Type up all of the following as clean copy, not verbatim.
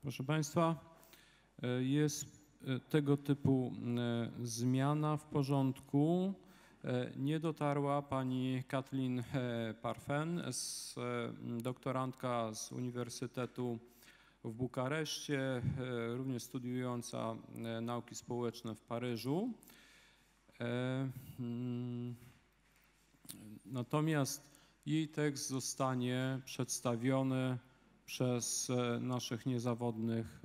Proszę Państwa, jest tego typu zmiana w porządku. Nie dotarła pani Catalin Parfene, doktorantka z Uniwersytetu w Bukareszcie, również studiująca nauki społeczne w Paryżu. Natomiast jej tekst zostanie przedstawiony przez naszych niezawodnych,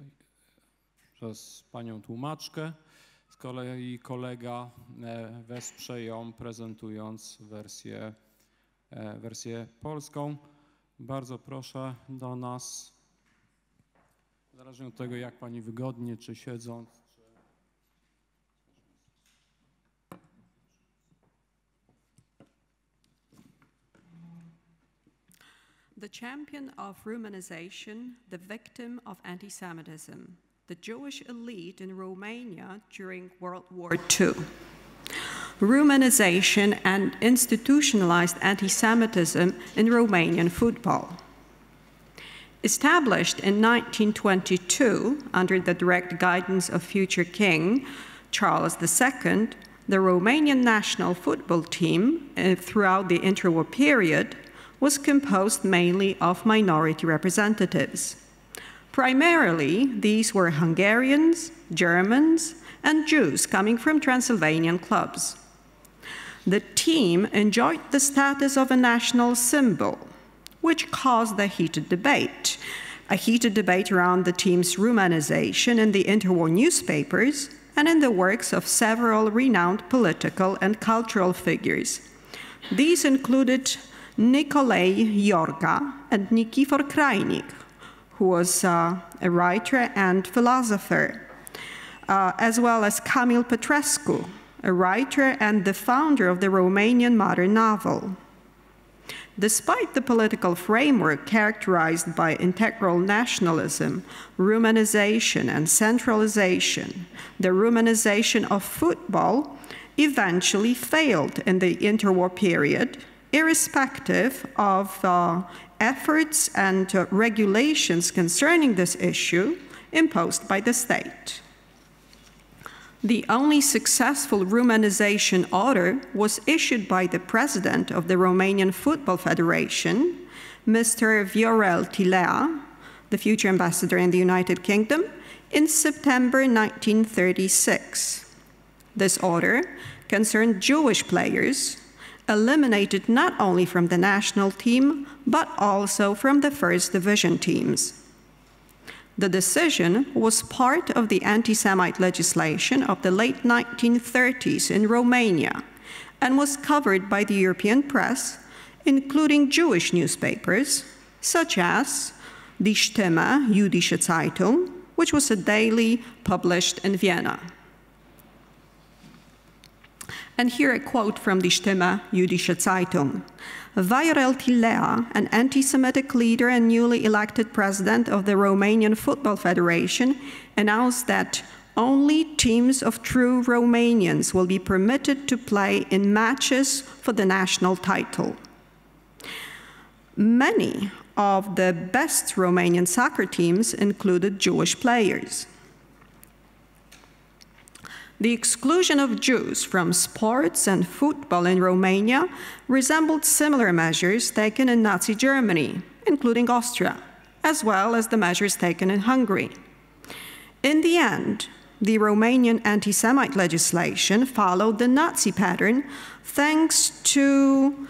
przez panią tłumaczkę. Z kolei kolega wesprze ją, prezentując wersję polską. Bardzo proszę do nas, zależnie od tego, jak pani wygodnie, czy siedząc. The champion of Romanization, the victim of anti-Semitism, the Jewish elite in Romania during World War II. Romanization and institutionalized anti-Semitism in Romanian football. Established in 1922 under the direct guidance of future King Charles II, the Romanian national football team throughout the interwar period was composed mainly of minority representatives. Primarily, these were Hungarians, Germans, and Jews coming from Transylvanian clubs. The team enjoyed the status of a national symbol, which caused a heated debate around the team's Romanization in the interwar newspapers and in the works of several renowned political and cultural figures. These included Nicolae Iorga and Nikifor Krajnik, who was a writer and philosopher, as well as Camil Petrescu, a writer and the founder of the Romanian modern novel. Despite the political framework characterized by integral nationalism, Romanization, and centralization, the Romanization of football eventually failed in the interwar period, irrespective of efforts and regulations concerning this issue imposed by the state. The only successful Romanization order was issued by the president of the Romanian Football Federation, Mr. Viorel Tilea, the future ambassador in the United Kingdom, in September 1936. This order concerned Jewish players, eliminated not only from the national team, but also from the first division teams. The decision was part of the anti-Semite legislation of the late 1930s in Romania and was covered by the European press, including Jewish newspapers, such as Die Stimme, Jüdische Zeitung, which was a daily published in Vienna. And here a quote from Die Stimme, Jüdische Zeitung. Viorel Tilea, an anti-Semitic leader and newly elected president of the Romanian Football Federation, announced that only teams of true Romanians will be permitted to play in matches for the national title. Many of the best Romanian soccer teams included Jewish players. The exclusion of Jews from sports and football in Romania resembled similar measures taken in Nazi Germany, including Austria, as well as the measures taken in Hungary. In the end, the Romanian anti-Semite legislation followed the Nazi pattern thanks to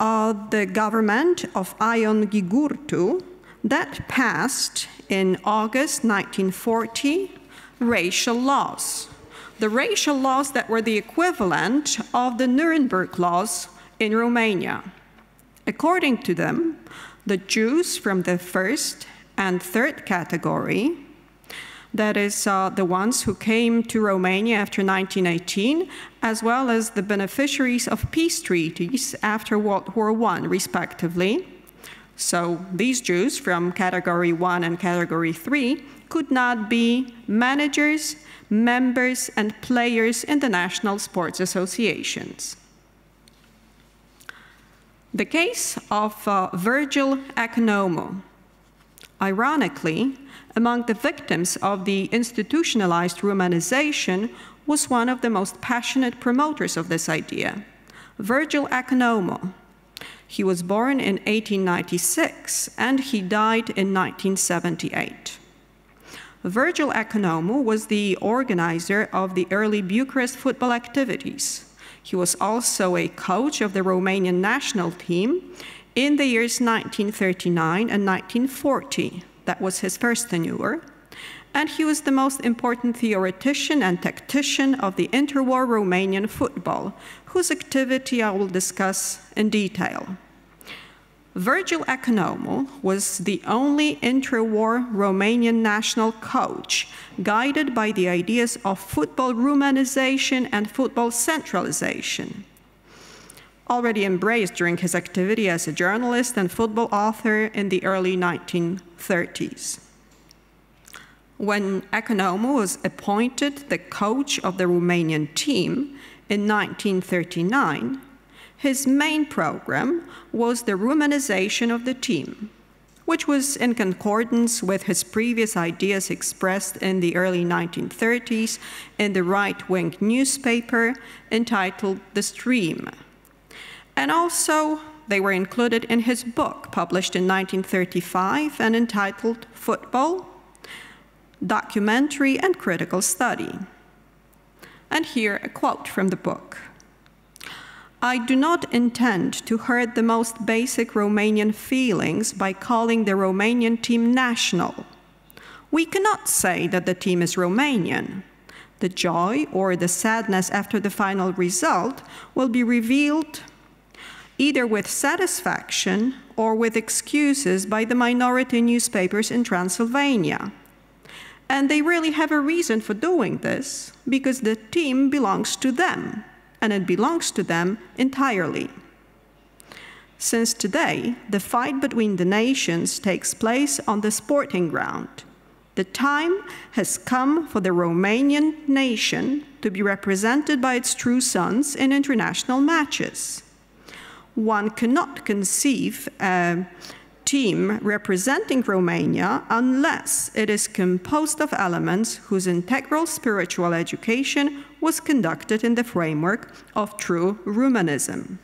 the government of Ion Gigurtu that passed in August 1940 racial laws. The racial laws that were the equivalent of the Nuremberg laws in Romania. According to them, the Jews from the first and third category, that is the ones who came to Romania after 1918, as well as the beneficiaries of peace treaties after World War I, respectively. So these Jews from Category 1 and Category 3 could not be managers, members, and players in the national sports associations. The case of Virgil Economou, Ironically, among the victims of the institutionalized Romanization was one of the most passionate promoters of this idea, Virgil Economou. He was born in 1896 and he died in 1978. Virgil Economou was the organizer of the early Bucharest football activities. He was also a coach of the Romanian national team in the years 1939 and 1940. That was his first tenure. And he was the most important theoretician and tactician of the interwar Romanian football, whose activity I will discuss in detail. Virgil Economou was the only interwar Romanian national coach guided by the ideas of football Romanization and football centralization, already embraced during his activity as a journalist and football author in the early 1930s. When Economou was appointed the coach of the Romanian team in 1939, his main program was the Romanization of the team, which was in concordance with his previous ideas expressed in the early 1930s in the right-wing newspaper entitled The Stream. And also, they were included in his book, published in 1935 and entitled Football, Documentary and Critical Study. And here a quote from the book. "I do not intend to hurt the most basic Romanian feelings by calling the Romanian team national. We cannot say that the team is Romanian. The joy or the sadness after the final result will be revealed either with satisfaction or with excuses by the minority newspapers in Transylvania. And they really have a reason for doing this, because the team belongs to them, and it belongs to them entirely. Since today, the fight between the nations takes place on the sporting ground. The time has come for the Romanian nation to be represented by its true sons in international matches. One cannot conceive a team representing Romania unless it is composed of elements whose integral spiritual education was conducted in the framework of true Romanism."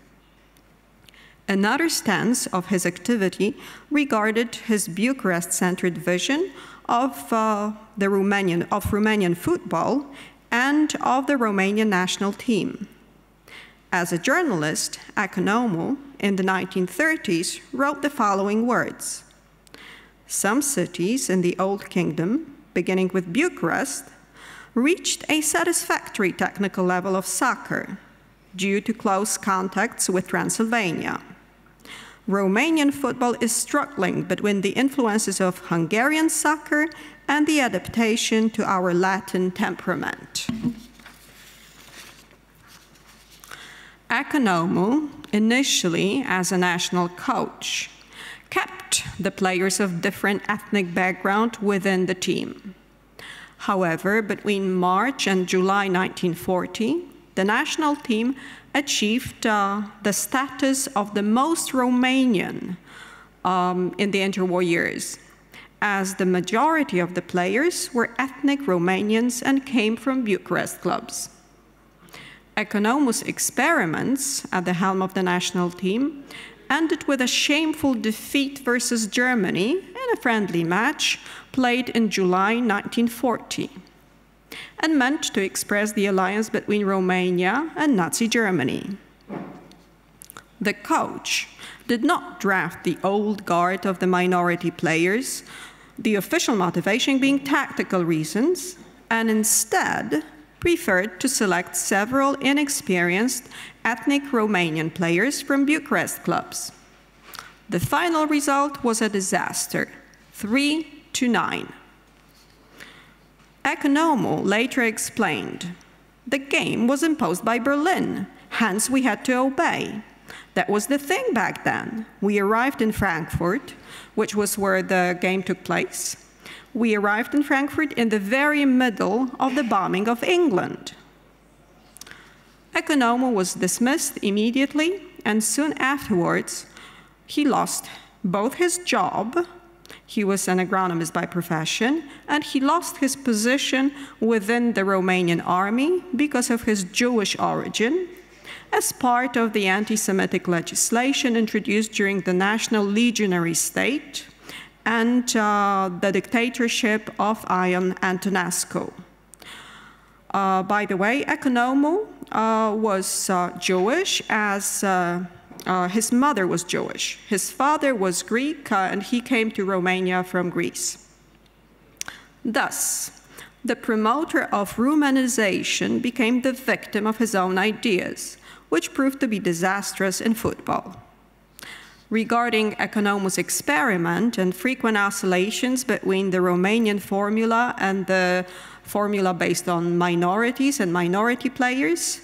Another stance of his activity regarded his Bucharest-centered vision of Romanian football and of the Romanian national team. As a journalist, Economou, in the 1930s, wrote the following words: "Some cities in the Old Kingdom, beginning with Bucharest, reached a satisfactory technical level of soccer due to close contacts with Transylvania. Romanian football is struggling between the influences of Hungarian soccer and the adaptation to our Latin temperament." Economou, initially as a national coach, kept the players of different ethnic background within the team. However, between March and July 1940, the national team achieved the status of the most Romanian in the interwar years, as the majority of the players were ethnic Romanians and came from Bucharest clubs. Economou's experiments at the helm of the national team ended with a shameful defeat versus Germany in a friendly match played in July 1940, and meant to express the alliance between Romania and Nazi Germany. The coach did not draft the old guard of the minority players, the official motivation being tactical reasons, and instead preferred to select several inexperienced ethnic Romanian players from Bucharest clubs. The final result was a disaster, 3-9. Economou later explained, "The game was imposed by Berlin, hence we had to obey. That was the thing back then. We arrived in Frankfurt, which was where the game took place. We arrived in Frankfurt in the very middle of the bombing of England." Economou was dismissed immediately, and soon afterwards, he lost both his job He was an agronomist by profession, and he lost his position within the Romanian army because of his Jewish origin, as part of the anti-Semitic legislation introduced during the National Legionary State and the dictatorship of Ion Antonescu. By the way, Economou was Jewish, as his mother was Jewish. His father was Greek, and he came to Romania from Greece. Thus, the promoter of Romanization became the victim of his own ideas, which proved to be disastrous in football. Regarding Economou's experiment and frequent oscillations between the Romanian formula and the formula based on minorities and minority players,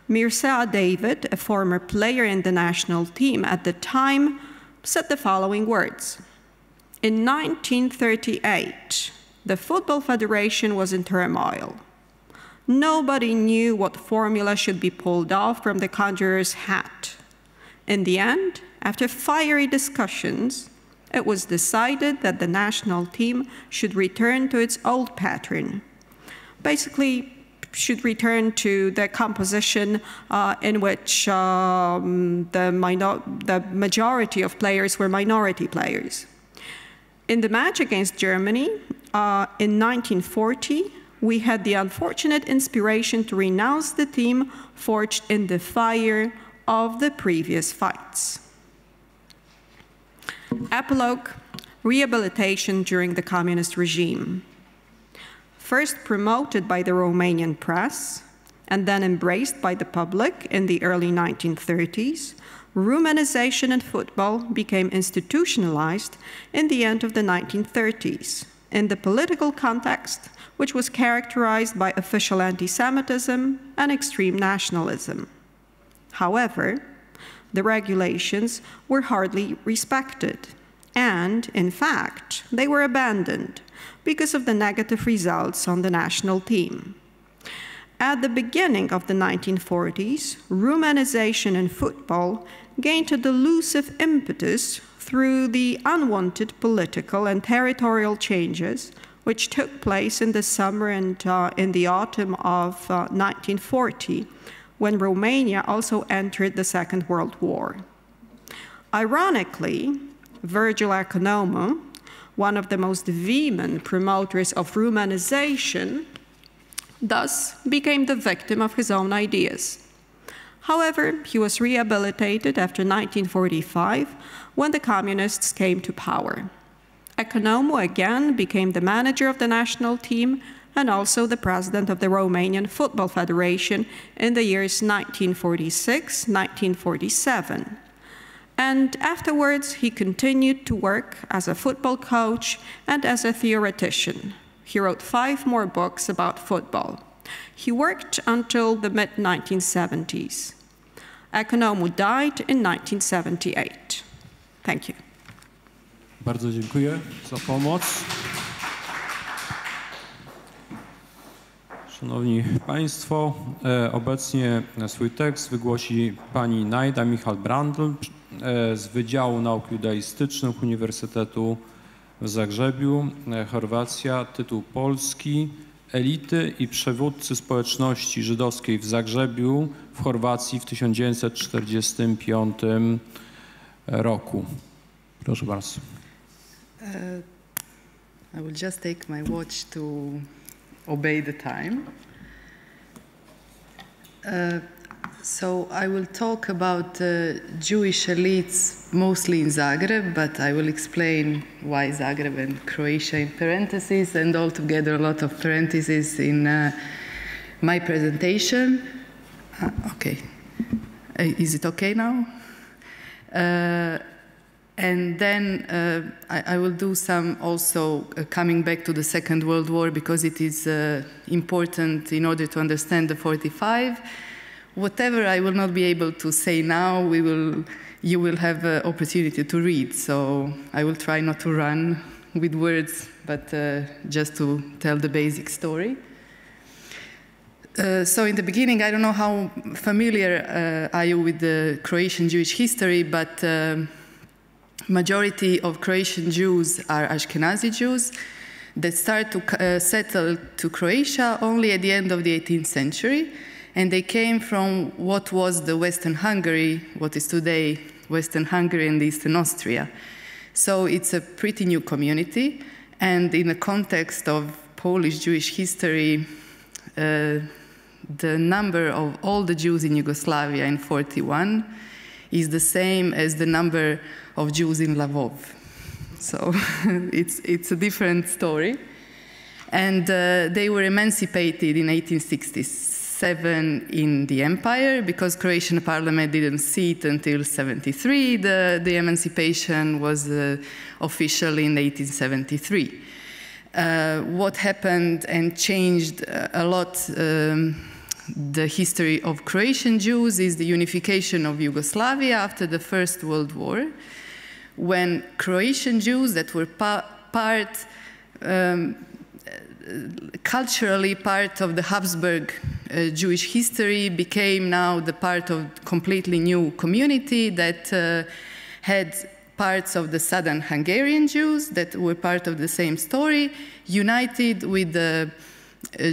Mircea David, a former player in the national team at the time, said the following words. In 1938, the Football Federation was in turmoil. Nobody knew what formula should be pulled off from the conjurer's hat. In the end, after fiery discussions, it was decided that the national team should return to its old pattern. Basically, should return to the composition in which the majority of players were minority players. In the match against Germany in 1940, we had the unfortunate inspiration to renounce the team forged in the fire of the previous fights. Epilogue: rehabilitation during the communist regime. First promoted by the Romanian press and then embraced by the public in the early 1930s, Romanization in football became institutionalized in the end of the 1930s in the political context, which was characterized by official anti-Semitism and extreme nationalism. However, the regulations were hardly respected, and, in fact, they were abandoned because of the negative results on the national team. At the beginning of the 1940s, Romanization in football gained a delusive impetus through the unwanted political and territorial changes which took place in the summer and in the autumn of 1940, when Romania also entered the Second World War. Ironically, Virgil Economou, one of the most vehement promoters of Romanization, thus became the victim of his own ideas. However, he was rehabilitated after 1945, when the communists came to power. Economou again became the manager of the national team and also the president of the Romanian Football Federation in the years 1946-1947. And afterwards, he continued to work as a football coach and as a theoretician. He wrote 5 more books about football. He worked until the mid-1970s. Economou died in 1978. Thank you. Bardzo dziękuję za pomoc. Szanowni Państwo, obecnie swój tekst wygłosi pani Naida Mihal Brandl z Wydziału Nauk Judaistycznych Uniwersytetu w Zagrzebiu, Chorwacja, tytuł polski: Elity i przywódcy społeczności żydowskiej w Zagrzebiu w Chorwacji w 1945 roku. Proszę bardzo. I will just take my watch to obey the time. So I will talk about Jewish elites mostly in Zagreb, but I will explain why Zagreb and Croatia in parentheses, and altogether a lot of parentheses in my presentation. Okay. Is it okay now? And then I will do some also coming back to the Second World War, because it is important in order to understand the 45. Whatever I will not be able to say now, you will have an opportunity to read. So I will try not to run with words, but just to tell the basic story. So in the beginning, I don't know how familiar are you with the Croatian Jewish history, but majority of Croatian Jews are Ashkenazi Jews that start to settle to Croatia only at the end of the 18th century. And they came from what was the Western Hungary, what is today Western Hungary and Eastern Austria. So it's a pretty new community. And in the context of Polish Jewish history, the number of all the Jews in Yugoslavia in 1941 is the same as the number of Jews in Lvov. So it's a different story. And they were emancipated in 1867 in the empire, because Croatian parliament didn't sit until 1973. The emancipation was official in 1873. What happened and changed a lot the history of Croatian Jews is the unification of Yugoslavia after the First World War, when Croatian Jews that were culturally part of the Habsburg Jewish history became now the part of completely new community that had parts of the southern Hungarian Jews that were part of the same story, united with the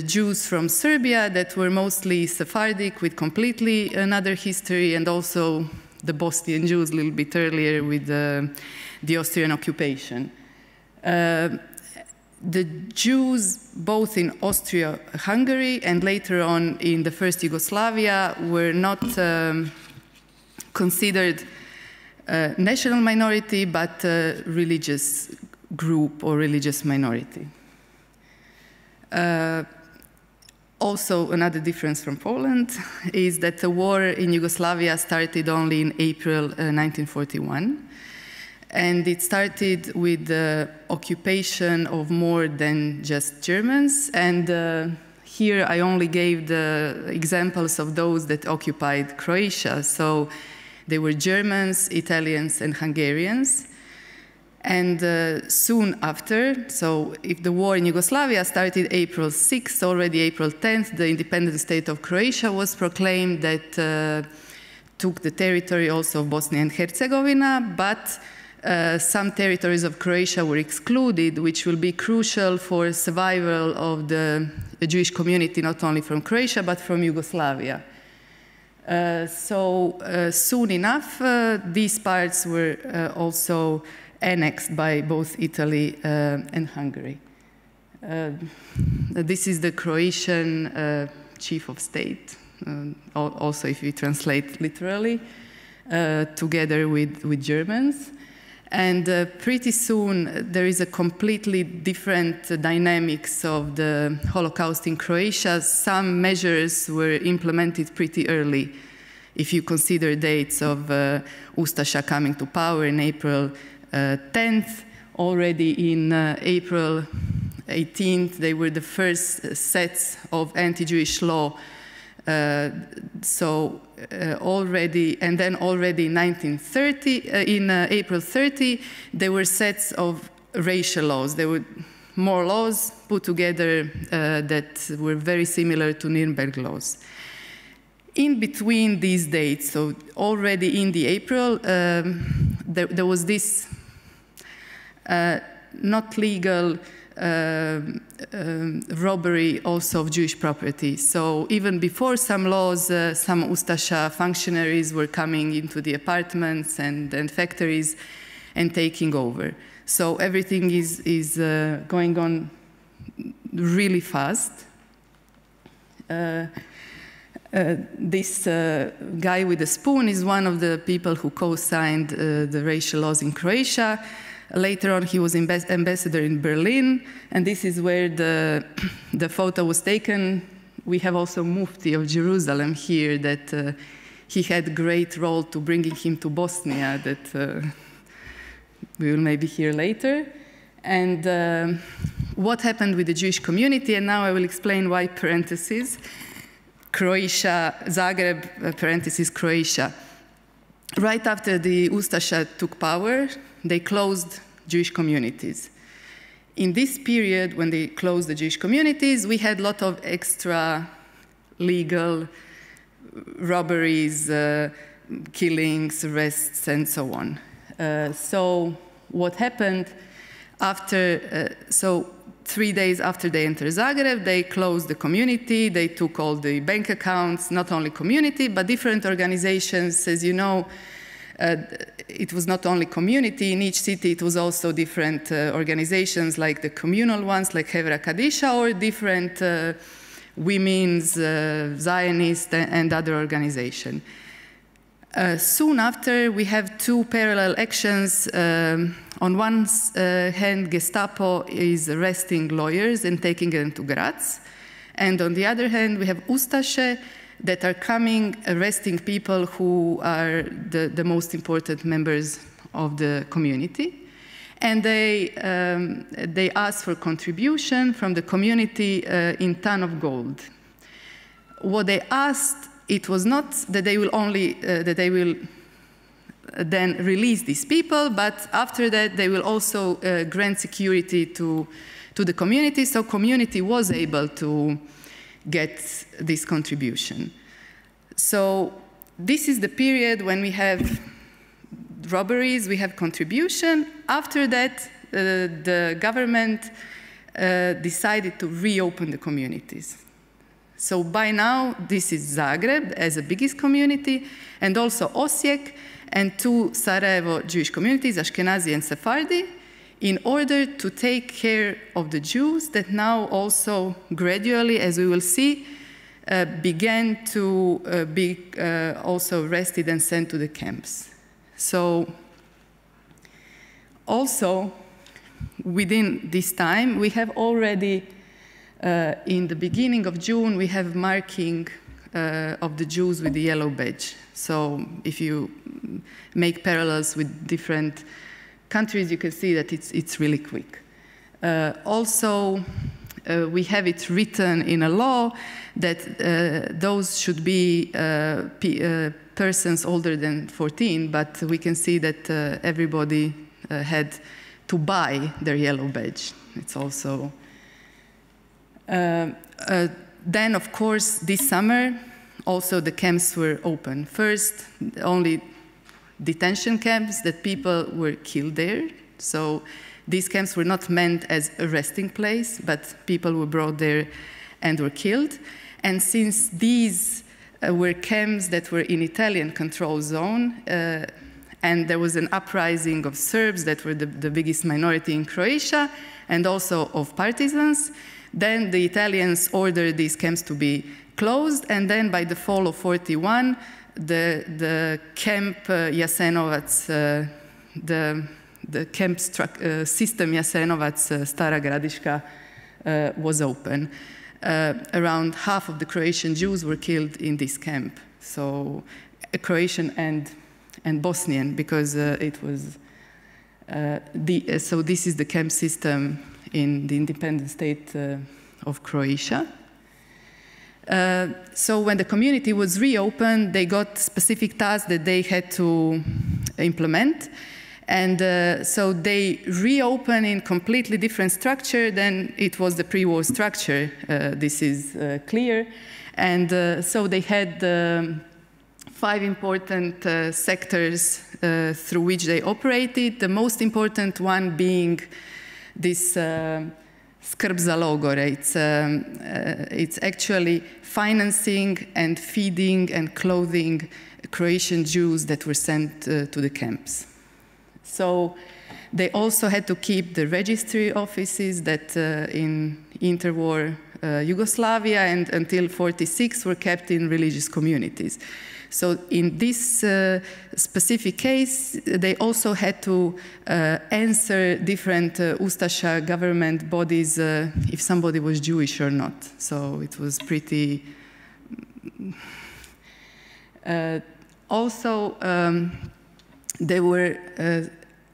Jews from Serbia that were mostly Sephardic with completely another history, and also the Bosnian Jews a little bit earlier with the Austrian occupation. The Jews, both in Austria-Hungary and later on in the first Yugoslavia, were not considered a national minority, but a religious group or religious minority. Also, another difference from Poland is that the war in Yugoslavia started only in April 1941. And it started with the occupation of more than just Germans. And here I only gave the examples of those that occupied Croatia. So they were Germans, Italians, and Hungarians. And soon after, so if the war in Yugoslavia started April 6th, already April 10th, the independent state of Croatia was proclaimed that took the territory also of Bosnia and Herzegovina, but some territories of Croatia were excluded, which will be crucial for survival of the Jewish community, not only from Croatia, but from Yugoslavia. Soon enough, these parts were also annexed by both Italy and Hungary. This is the Croatian chief of state, also if you translate literally, together with Germans. And pretty soon, there is a completely different dynamics of the Holocaust in Croatia. Some measures were implemented pretty early. If you consider dates of Ustasha coming to power in April 10th, already in April 18th, they were the first sets of anti-Jewish law. Already, and then already in 1930, in April 30, there were sets of racial laws. There were more laws put together that were very similar to Nuremberg laws. In between these dates, so already in the April, there was this not legal robbery also of Jewish property. So even before some laws, some Ustasha functionaries were coming into the apartments and factories and taking over. So everything is going on really fast. This guy with the spoon is one of the people who co-signed the racial laws in Croatia. Later on, he was ambassador in Berlin, and this is where the photo was taken. We have also Mufti of Jerusalem here, that he had a great role to bringing him to Bosnia, that we will maybe hear later. And what happened with the Jewish community, and now I will explain why parentheses, Croatia, Zagreb, parentheses, Croatia. Right after the Ustasha took power, they closed Jewish communities. In this period, when they closed the Jewish communities, we had a lot of extra legal robberies, killings, arrests, and so on. So what happened after, so 3 days after they entered Zagreb, they closed the community, they took all the bank accounts, not only community, but different organizations. As you know, it was not only community in each city, it was also different organizations like the communal ones, like Hevra Kadisha, or different women's, Zionist, and other organizations. Soon after, we have two parallel actions. On one hand, Gestapo is arresting lawyers and taking them to Graz. And on the other hand, we have Ustaše that are coming, arresting people who are the most important members of the community. And they ask for contribution from the community in ton of gold. What they asked, it was not that they will only, that they will then release these people, but after that they will also grant security to the community, so community was able to get this contribution. So this is the period when we have robberies, we have contribution. After that, the government decided to reopen the communities. So by now, this is Zagreb as the biggest community, and also Osijek, and two Sarajevo Jewish communities, Ashkenazi and Sephardi, in order to take care of the Jews that now also gradually, as we will see, began to be also arrested and sent to the camps. So also, within this time, we have already, in the beginning of June, we have marking of the Jews with the yellow badge. So if you make parallels with different countries, you can see that it's really quick. Also, we have it written in a law that those should be persons older than 14, but we can see that everybody had to buy their yellow badge. It's also... then, of course, this summer, also the camps were open. First, only detention camps that people were killed there. So these camps were not meant as a resting place, but people were brought there and were killed. And since these were camps that were in Italian control zone, and there was an uprising of Serbs that were the biggest minority in Croatia, and also of partisans, then the Italians ordered these camps to be closed, and then by the fall of 41, the camp Jasenovac, the camp system Jasenovac Stara Gradiška was open. Around half of the Croatian Jews were killed in this camp, so Croatian and Bosnian, because it was so this is the camp system in the independent state of Croatia. So when the community was reopened, they got specific tasks that they had to implement. And so they reopened in completely different structure than it was the pre-war structure. This is clear. And so they had 5 important sectors through which they operated, the most important one being this skrb za logore. It's actually financing and feeding and clothing Croatian Jews that were sent to the camps. So they also had to keep the registry offices that in interwar Yugoslavia and until 46 were kept in religious communities. So in this specific case, they also had to answer different Ustaša government bodies if somebody was Jewish or not. So it was pretty... also, they were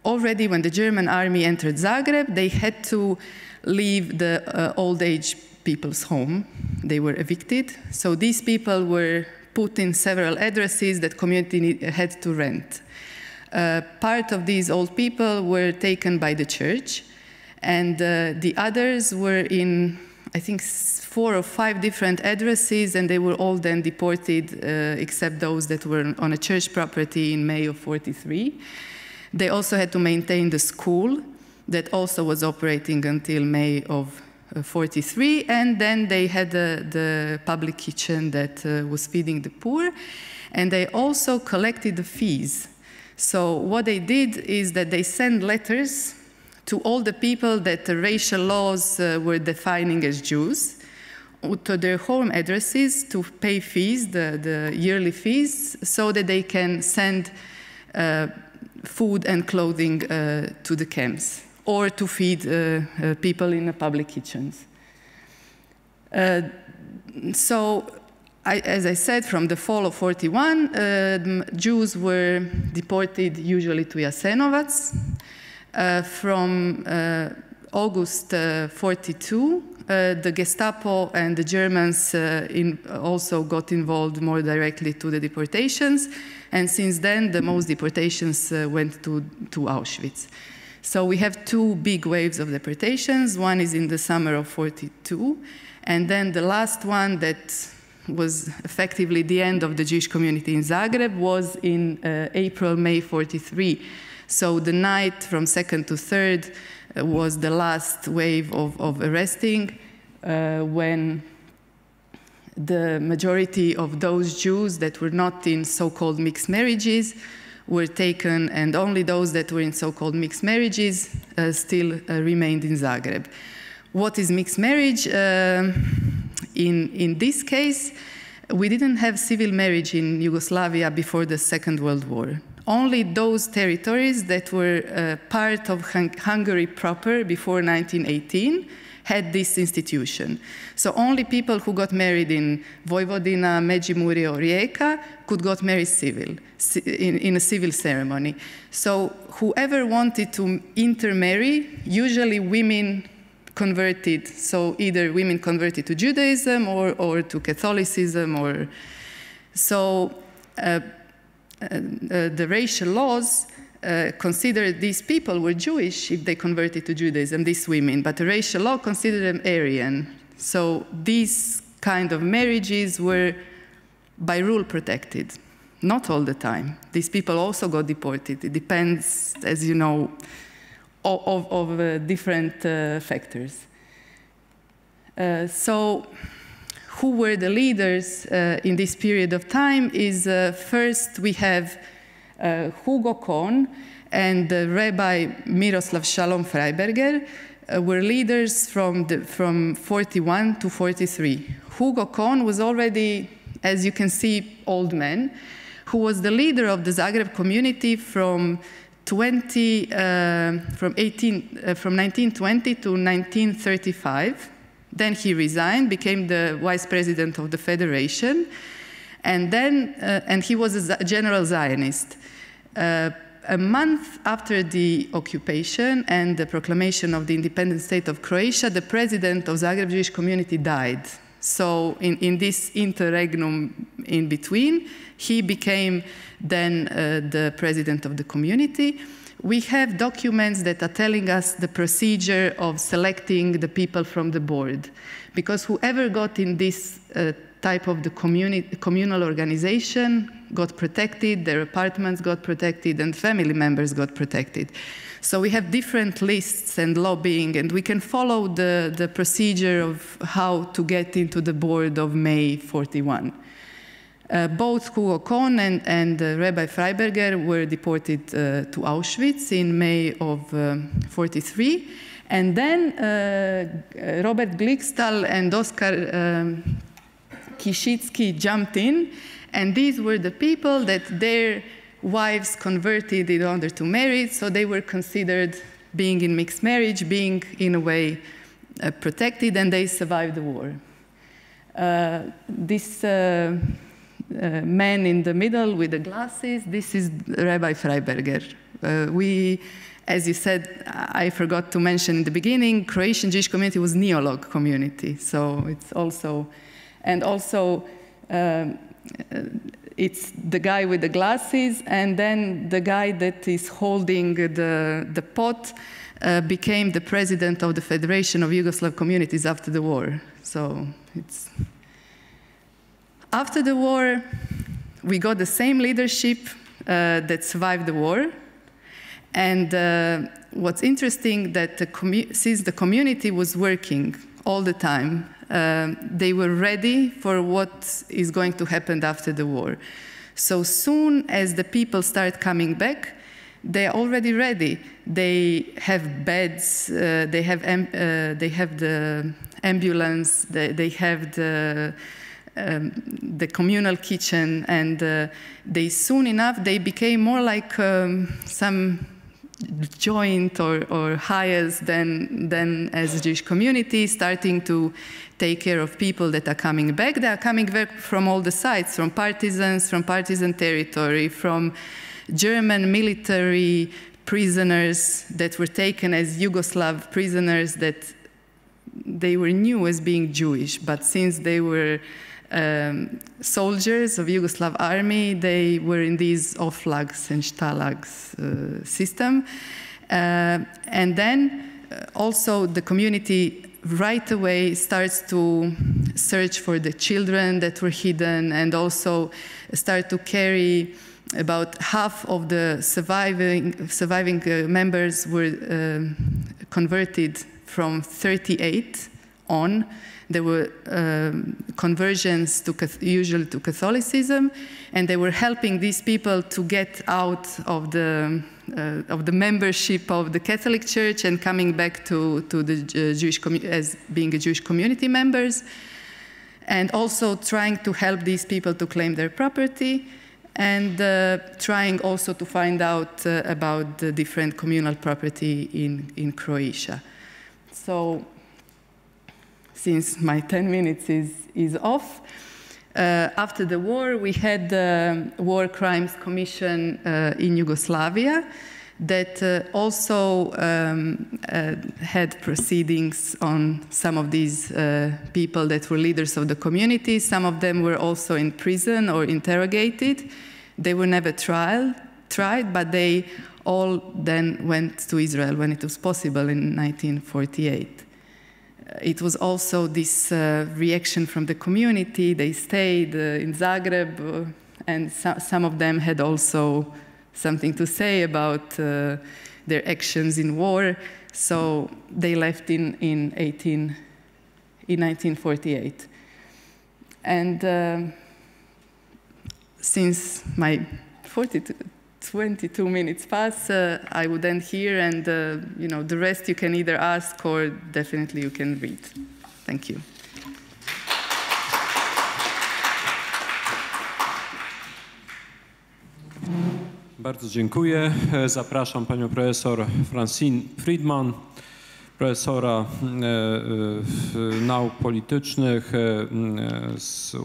already, when the German army entered Zagreb, they had to leave the old age people's home. They were evicted. So these people were put in several addresses that community had to rent. Part of these old people were taken by the church, and the others were in, I think, 4 or 5 different addresses, and they were all then deported, except those that were on a church property in May of 43. They also had to maintain the school that also was operating until May of 43, and then they had the public kitchen that was feeding the poor, and they also collected the fees. So what they did is that they sent letters to all the people that the racial laws were defining as Jews, to their home addresses to pay fees, the yearly fees, so that they can send food and clothing to the camps, or to feed people in the public kitchens. As I said, from the fall of 41, Jews were deported usually to Jasenovac. From August 42, the Gestapo and the Germans also got involved more directly to the deportations, and since then the most deportations went to Auschwitz. So we have two big waves of deportations. One is in the summer of 42, and then the last one that was effectively the end of the Jewish community in Zagreb was in April, May 43. So the night from 2nd to 3rd was the last wave of arresting, when the majority of those Jews that were not in so-called mixed marriages were taken, and only those that were in so-called mixed marriages still remained in Zagreb. What is mixed marriage? In this case, we didn't have civil marriage in Yugoslavia before the Second World War. Only those territories that were part of Hungary proper before 1918 had this institution. So only people who got married in Vojvodina, Međimurje, or Rijeka could get married in a civil ceremony. So whoever wanted to intermarry, usually women converted, so either women converted to Judaism or to Catholicism, or so the racial laws considered these people were Jewish if they converted to Judaism, these women, but the racial law considered them Aryan. So these kind of marriages were by rule protected, not all the time. These people also got deported. It depends, as you know, of different factors. So who were the leaders in this period of time is first we have Hugo Kohn and Rabbi Miroslav Shalom Freiberger were leaders from 41 to 43. Hugo Kohn was already, as you can see, old man, who was the leader of the Zagreb community from 1920 to 1935. Then he resigned, became the vice president of the federation, and then and he was a general Zionist. A month after the occupation and the proclamation of the independent state of Croatia, the president of Zagreb Jewish community died. So in this interregnum in between, he became then the president of the community. We have documents that are telling us the procedure of selecting the people from the board, because whoever got in this type of the communal organization got protected, their apartments got protected, and family members got protected. So we have different lists and lobbying, and we can follow the procedure of how to get into the board of May 41. Both Hugo Kohn and Rabbi Freiberger were deported to Auschwitz in May of 43. And then Robert Glickstal and Oskar Kishitsky jumped in, and these were the people that their wives converted in order to marry, so they were considered being in mixed marriage, being in a way protected, and they survived the war. This man in the middle with the glasses, this is Rabbi Freiberger. As you said, I forgot to mention in the beginning, Croatian Jewish community was Neolog community, so it's also, and also it's the guy with the glasses, and then the guy that is holding the pot became the president of the Federation of Yugoslav Communities after the war. So it's... After the war, we got the same leadership that survived the war, And what's interesting that since the community was working all the time, they were ready for what is going to happen after the war. So soon as the people start coming back, they are already ready. They have beds, they have the ambulance, they have the communal kitchen, and they soon enough they became more like some joint or hires than as a Jewish community, starting to take care of people that are coming back. They are coming back from all the sides, from partisans, from partisan territory, from German military prisoners that were taken as Yugoslav prisoners that they were new as being Jewish, but since they were soldiers of Yugoslav army, they were in these oflags and stalags system. And then also the community right away starts to search for the children that were hidden, and also start to carry about half of the surviving members were converted from 38 on. There were conversions usually to Catholicism, and they were helping these people to get out of the membership of the Catholic Church and coming back to the Jewish as being a Jewish community members, and also trying to help these people to claim their property, and trying also to find out about the different communal property in Croatia. So, since my 10 minutes is off, after the war, we had the War Crimes Commission in Yugoslavia that also had proceedings on some of these people that were leaders of the community. Some of them were also in prison or interrogated. They were never tried, but they all then went to Israel when it was possible in 1948. It was also this reaction from the community. They stayed in Zagreb, and some of them had also something to say about their actions in war. So they left in 1948. And since my 22 minutes pass, I would end here, and you know, the rest you can either ask or definitely you can read. Thank you. Bardzo dziękuję. Zapraszam panią profesor Francine Friedman, profesora nauk politycznych z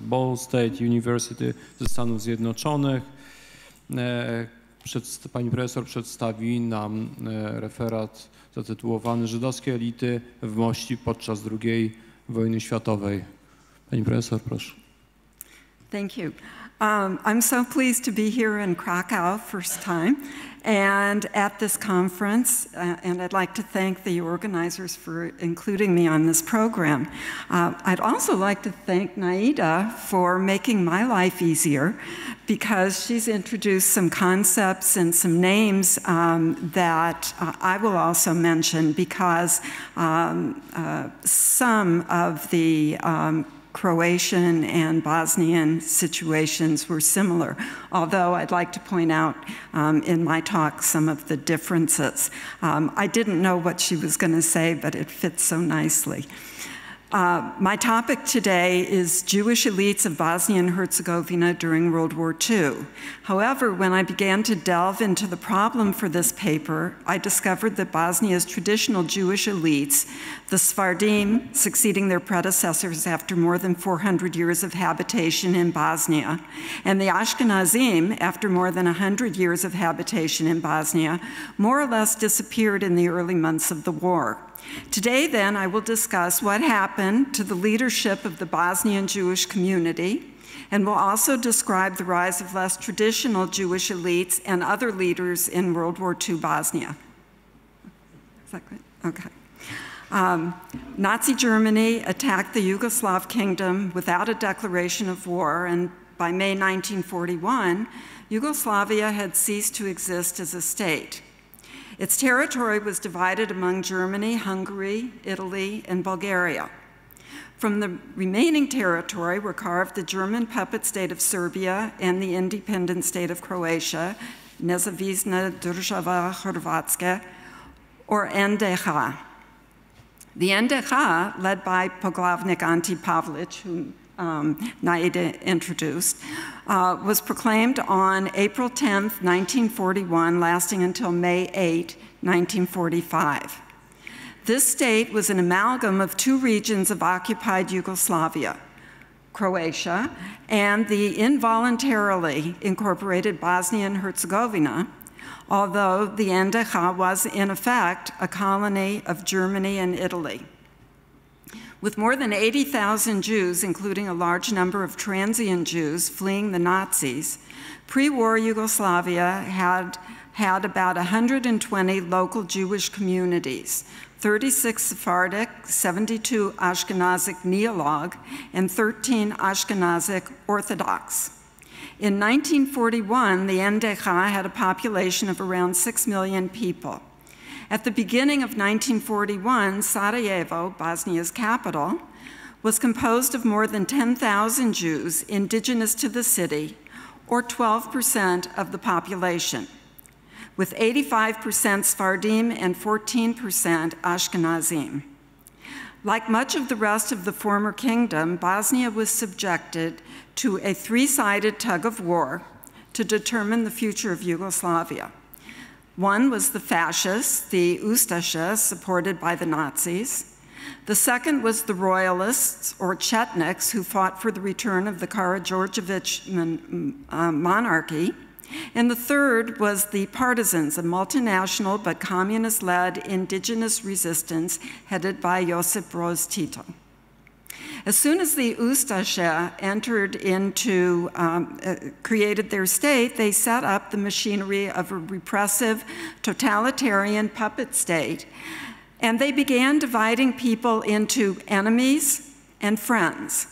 Ball State University ze Stanów Zjednoczonych. Pani profesor przedstawi nam referat zatytułowany Żydowskie elity w Mości podczas II wojny światowej. Pani profesor, proszę. Thank you. I'm so pleased to be here in Krakow, first time, and at this conference, and I'd like to thank the organizers for including me on this program. I'd also like to thank Naida for making my life easier, because she's introduced some concepts and some names that I will also mention, because some of the Croatian and Bosnian situations were similar, although I'd like to point out in my talk some of the differences. I didn't know what she was going to say, but it fits so nicely. My topic today is Jewish elites of Bosnia and Herzegovina during World War II. However, when I began to delve into the problem for this paper, I discovered that Bosnia's traditional Jewish elites, the Sephardim, succeeding their predecessors after more than 400 years of habitation in Bosnia, and the Ashkenazim, after more than 100 years of habitation in Bosnia, more or less disappeared in the early months of the war. Today, then, I will discuss what happened to the leadership of the Bosnian Jewish community, and will also describe the rise of less traditional Jewish elites and other leaders in World War II Bosnia. Is that good? Okay. Nazi Germany attacked the Yugoslav kingdom without a declaration of war, and by May 1941, Yugoslavia had ceased to exist as a state. Its territory was divided among Germany, Hungary, Italy, and Bulgaria. From the remaining territory were carved the German puppet state of Serbia and the independent state of Croatia, Nezavisna Država Chorvatska, or NDH. The NDH, led by Poglavnik Ante Pavlic, whom Naida introduced, was proclaimed on April 10, 1941, lasting until May 8, 1945. This state was an amalgam of two regions of occupied Yugoslavia, Croatia, and the involuntarily incorporated Bosnia and Herzegovina, although the NDH was in effect a colony of Germany and Italy. With more than 80,000 Jews, including a large number of transient Jews fleeing the Nazis, pre-war Yugoslavia had about 120 local Jewish communities, 36 Sephardic, 72 Ashkenazic Neolog, and 13 Ashkenazic Orthodox. In 1941, the NDH had a population of around 6 million people. At the beginning of 1941, Sarajevo, Bosnia's capital, was composed of more than 10,000 Jews indigenous to the city, or 12% of the population, with 85% Sephardim and 14% Ashkenazim. Like much of the rest of the former kingdom, Bosnia was subjected to a three-sided tug-of-war to determine the future of Yugoslavia. One was the fascists, the Ustaše, supported by the Nazis. The second was the royalists, or Chetniks, who fought for the return of the Karađorđević monarchy. And the third was the partisans, a multinational but communist-led indigenous resistance headed by Josip Broz Tito. As soon as the Ustaše entered into, created their state, they set up the machinery of a repressive, totalitarian puppet state, and they began dividing people into enemies and friends.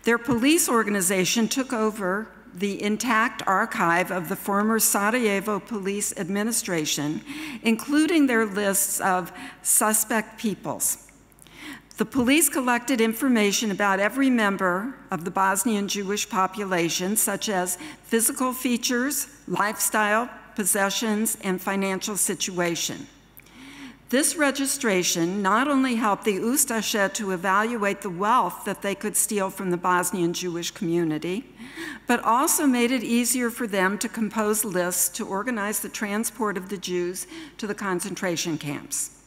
Their police organization took over the intact archive of the former Sarajevo Police Administration, including their lists of suspect peoples. The police collected information about every member of the Bosnian Jewish population, such as physical features, lifestyle, possessions, and financial situation. This registration not only helped the Ustaše to evaluate the wealth that they could steal from the Bosnian Jewish community, but also made it easier for them to compose lists to organize the transport of the Jews to the concentration camps.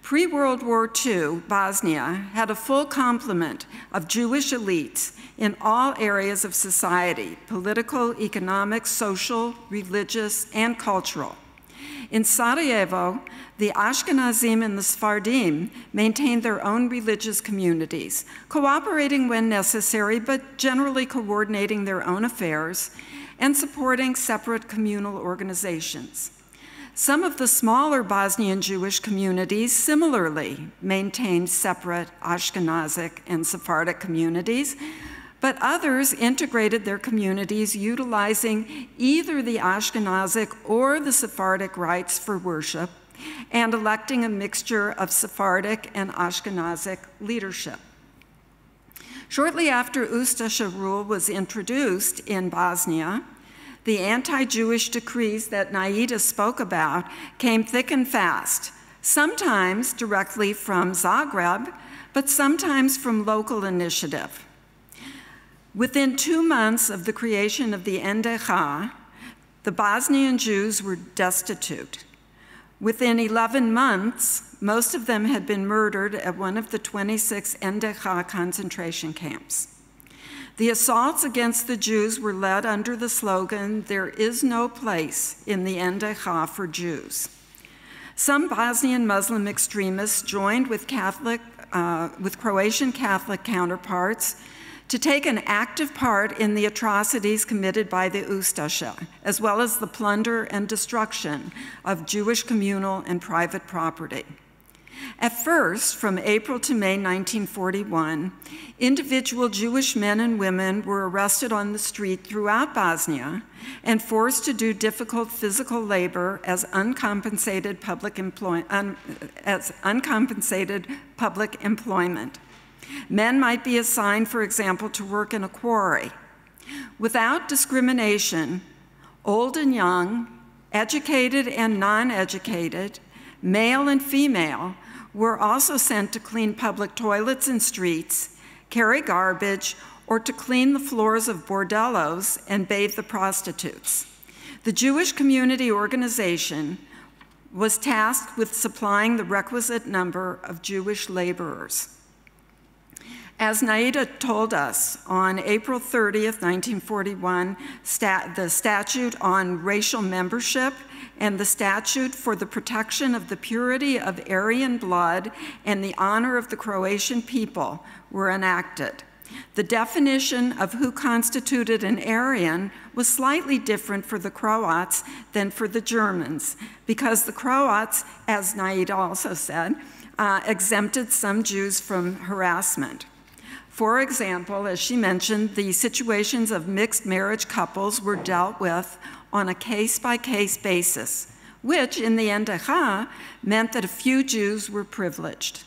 Pre-World War II, Bosnia had a full complement of Jewish elites in all areas of society: political, economic, social, religious, and cultural. In Sarajevo, the Ashkenazim and the Sephardim maintained their own religious communities, cooperating when necessary, but generally coordinating their own affairs and supporting separate communal organizations. Some of the smaller Bosnian Jewish communities similarly maintained separate Ashkenazic and Sephardic communities, but others integrated their communities utilizing either the Ashkenazic or the Sephardic rites for worship and electing a mixture of Sephardic and Ashkenazic leadership. Shortly after Ustaše rule was introduced in Bosnia, the anti-Jewish decrees that Naida spoke about came thick and fast, sometimes directly from Zagreb, but sometimes from local initiative. Within 2 months of the creation of the NDH, the Bosnian Jews were destitute. Within 11 months, most of them had been murdered at one of the 26 NDH concentration camps. The assaults against the Jews were led under the slogan, "There is no place in the NDH for Jews." Some Bosnian Muslim extremists joined with Croatian Catholic counterparts to take an active part in the atrocities committed by the Ustaše, as well as the plunder and destruction of Jewish communal and private property. At first, from April to May 1941, individual Jewish men and women were arrested on the street throughout Bosnia and forced to do difficult physical labor as uncompensated public employment. Men might be assigned, for example, to work in a quarry. Without discrimination, old and young, educated and non-educated, male and female, were also sent to clean public toilets and streets, carry garbage, or to clean the floors of bordellos and bathe the prostitutes. The Jewish Community Organization was tasked with supplying the requisite number of Jewish laborers. As Naida told us, on April 30th, 1941, the Statute on Racial Membership and the Statute for the Protection of the Purity of Aryan Blood and the Honor of the Croatian People were enacted. The definition of who constituted an Aryan was slightly different for the Croats than for the Germans, because the Croats, as Naida also said, exempted some Jews from harassment. For example, as she mentioned, the situations of mixed marriage couples were dealt with on a case-by-case basis, which in the NDH meant that a few Jews were privileged.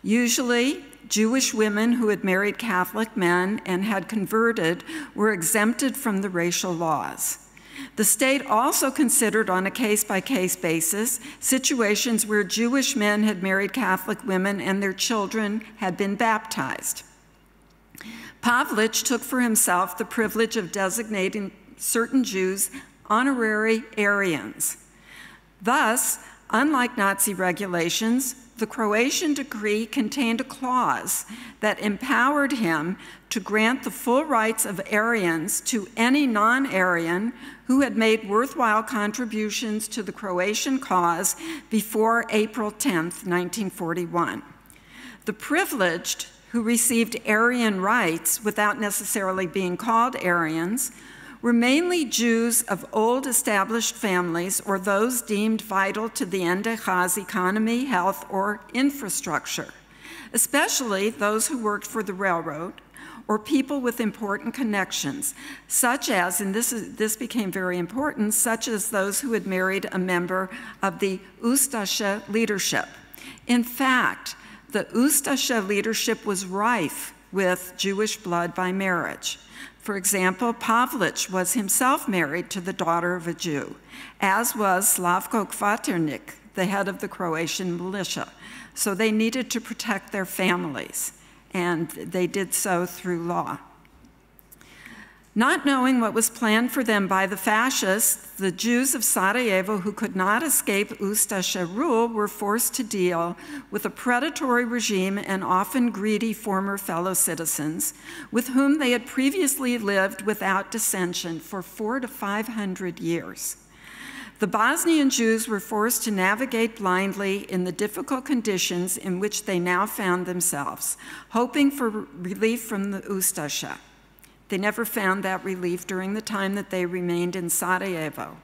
Usually, Jewish women who had married Catholic men and had converted were exempted from the racial laws. The state also considered on a case-by-case basis situations where Jewish men had married Catholic women and their children had been baptized. Pavlich took for himself the privilege of designating certain Jews honorary Aryans. Thus, unlike Nazi regulations, the Croatian decree contained a clause that empowered him to grant the full rights of Aryans to any non-Aryan who had made worthwhile contributions to the Croatian cause before April 10th, 1941. The privileged who received Aryan rights without necessarily being called Aryans were mainly Jews of old established families or those deemed vital to the NDH's economy, health, or infrastructure, especially those who worked for the railroad or people with important connections, such as, and this became very important, such as those who had married a member of the Ustaše leadership. In fact, the Ustaše leadership was rife with Jewish blood by marriage. For example, Pavlich was himself married to the daughter of a Jew, as was Slavko Kvaternik, the head of the Croatian militia. So they needed to protect their families, and they did so through law. Not knowing what was planned for them by the fascists, the Jews of Sarajevo who could not escape Ustaše rule were forced to deal with a predatory regime and often greedy former fellow citizens with whom they had previously lived without dissension for 400 to 500 years. The Bosnian Jews were forced to navigate blindly in the difficult conditions in which they now found themselves, hoping for relief from the Ustaše. They never found that relief during the time that they remained in Sarajevo.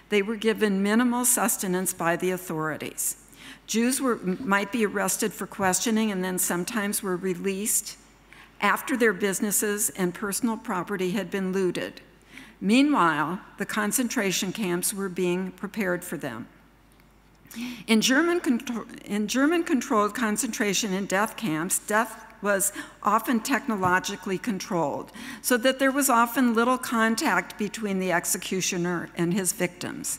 They were given minimal sustenance by the authorities. Jews might be arrested for questioning and then sometimes were released after their businesses and personal property had been looted. Meanwhile, the concentration camps were being prepared for them. In German-controlled concentration and death camps, death was often technologically controlled, so that there was often little contact between the executioner and his victims.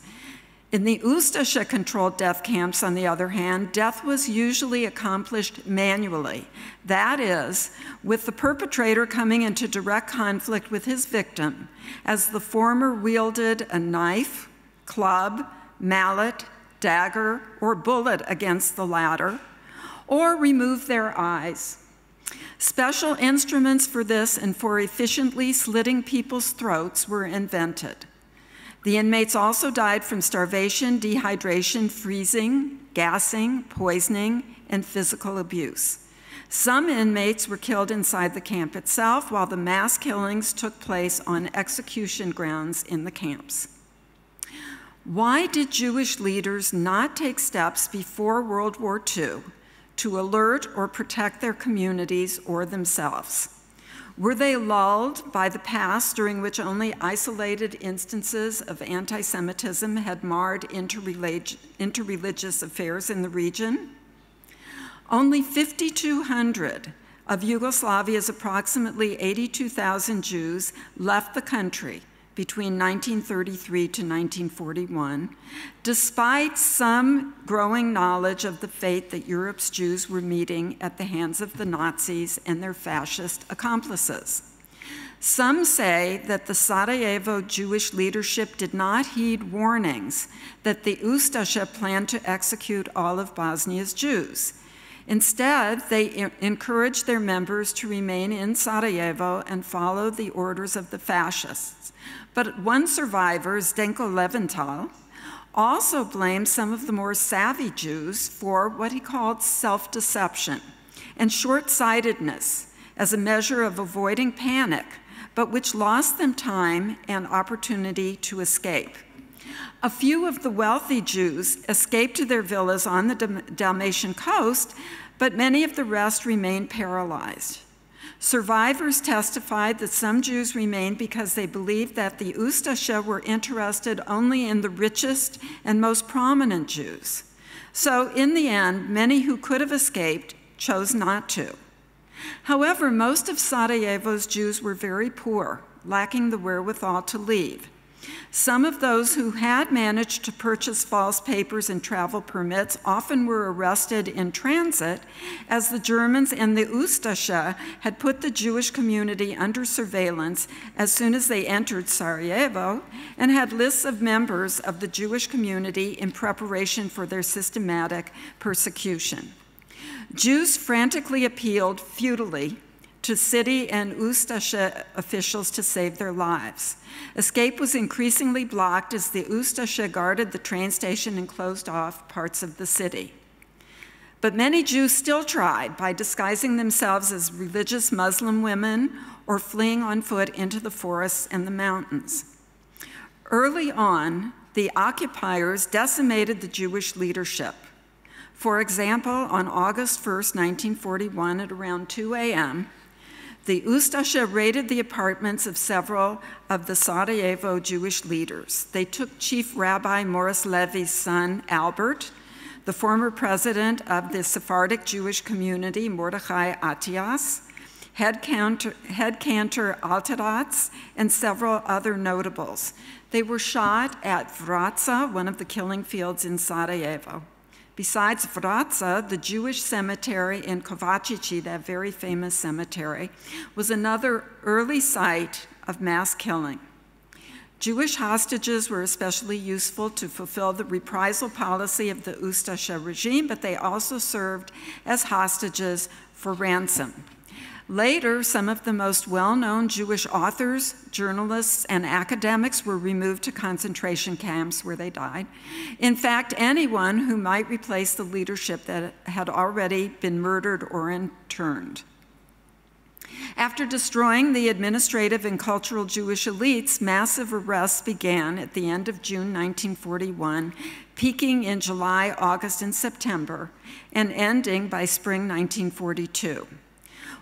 In the Ustaše-controlled death camps, on the other hand, death was usually accomplished manually. That is, with the perpetrator coming into direct conflict with his victim, as the former wielded a knife, club, mallet, dagger, or bullet against the latter, or removed their eyes. Special instruments for this and for efficiently slitting people's throats were invented. The inmates also died from starvation, dehydration, freezing, gassing, poisoning, and physical abuse. Some inmates were killed inside the camp itself, while the mass killings took place on execution grounds in the camps. Why did Jewish leaders not take steps before World War II to alert or protect their communities or themselves? Were they lulled by the past during which only isolated instances of anti-Semitism had marred interreligious affairs in the region? Only 5,200 of Yugoslavia's approximately 82,000 Jews left the country between 1933 to 1941, despite some growing knowledge of the fate that Europe's Jews were meeting at the hands of the Nazis and their fascist accomplices. Some say that the Sarajevo Jewish leadership did not heed warnings that the Ustaša planned to execute all of Bosnia's Jews. Instead, they encouraged their members to remain in Sarajevo and follow the orders of the fascists. But one survivor, Zdenko Leventhal, also blamed some of the more savvy Jews for what he called self-deception and short-sightedness as a measure of avoiding panic, but which lost them time and opportunity to escape. A few of the wealthy Jews escaped to their villas on the Dalmatian coast, but many of the rest remained paralyzed. Survivors testified that some Jews remained because they believed that the Ustaša were interested only in the richest and most prominent Jews. So in the end, many who could have escaped chose not to. However, most of Sarajevo's Jews were very poor, lacking the wherewithal to leave. Some of those who had managed to purchase false papers and travel permits often were arrested in transit, as the Germans and the Ustaša had put the Jewish community under surveillance as soon as they entered Sarajevo, and had lists of members of the Jewish community in preparation for their systematic persecution. Jews frantically appealed futilely to city and Ustaša officials to save their lives. Escape was increasingly blocked as the Ustaša guarded the train station and closed off parts of the city. But many Jews still tried by disguising themselves as religious Muslim women or fleeing on foot into the forests and the mountains. Early on, the occupiers decimated the Jewish leadership. For example, on August 1st, 1941, at around 2 a.m., the Ustaša raided the apartments of several of the Sarajevo Jewish leaders. They took Chief Rabbi Morris Levy's son, Albert, the former president of the Sephardic Jewish community, Mordechai Atias, head cantor Alteratz, and several other notables. They were shot at Vratsa, one of the killing fields in Sarajevo. Besides Vratsa, the Jewish cemetery in Kovačići, that very famous cemetery, was another early site of mass killing. Jewish hostages were especially useful to fulfill the reprisal policy of the Ustaša regime, but they also served as hostages for ransom. Later, some of the most well-known Jewish authors, journalists, and academics were removed to concentration camps where they died. In fact, anyone who might replace the leadership that had already been murdered or interned. After destroying the administrative and cultural Jewish elites, massive arrests began at the end of June 1941, peaking in July, August, and September, and ending by spring 1942.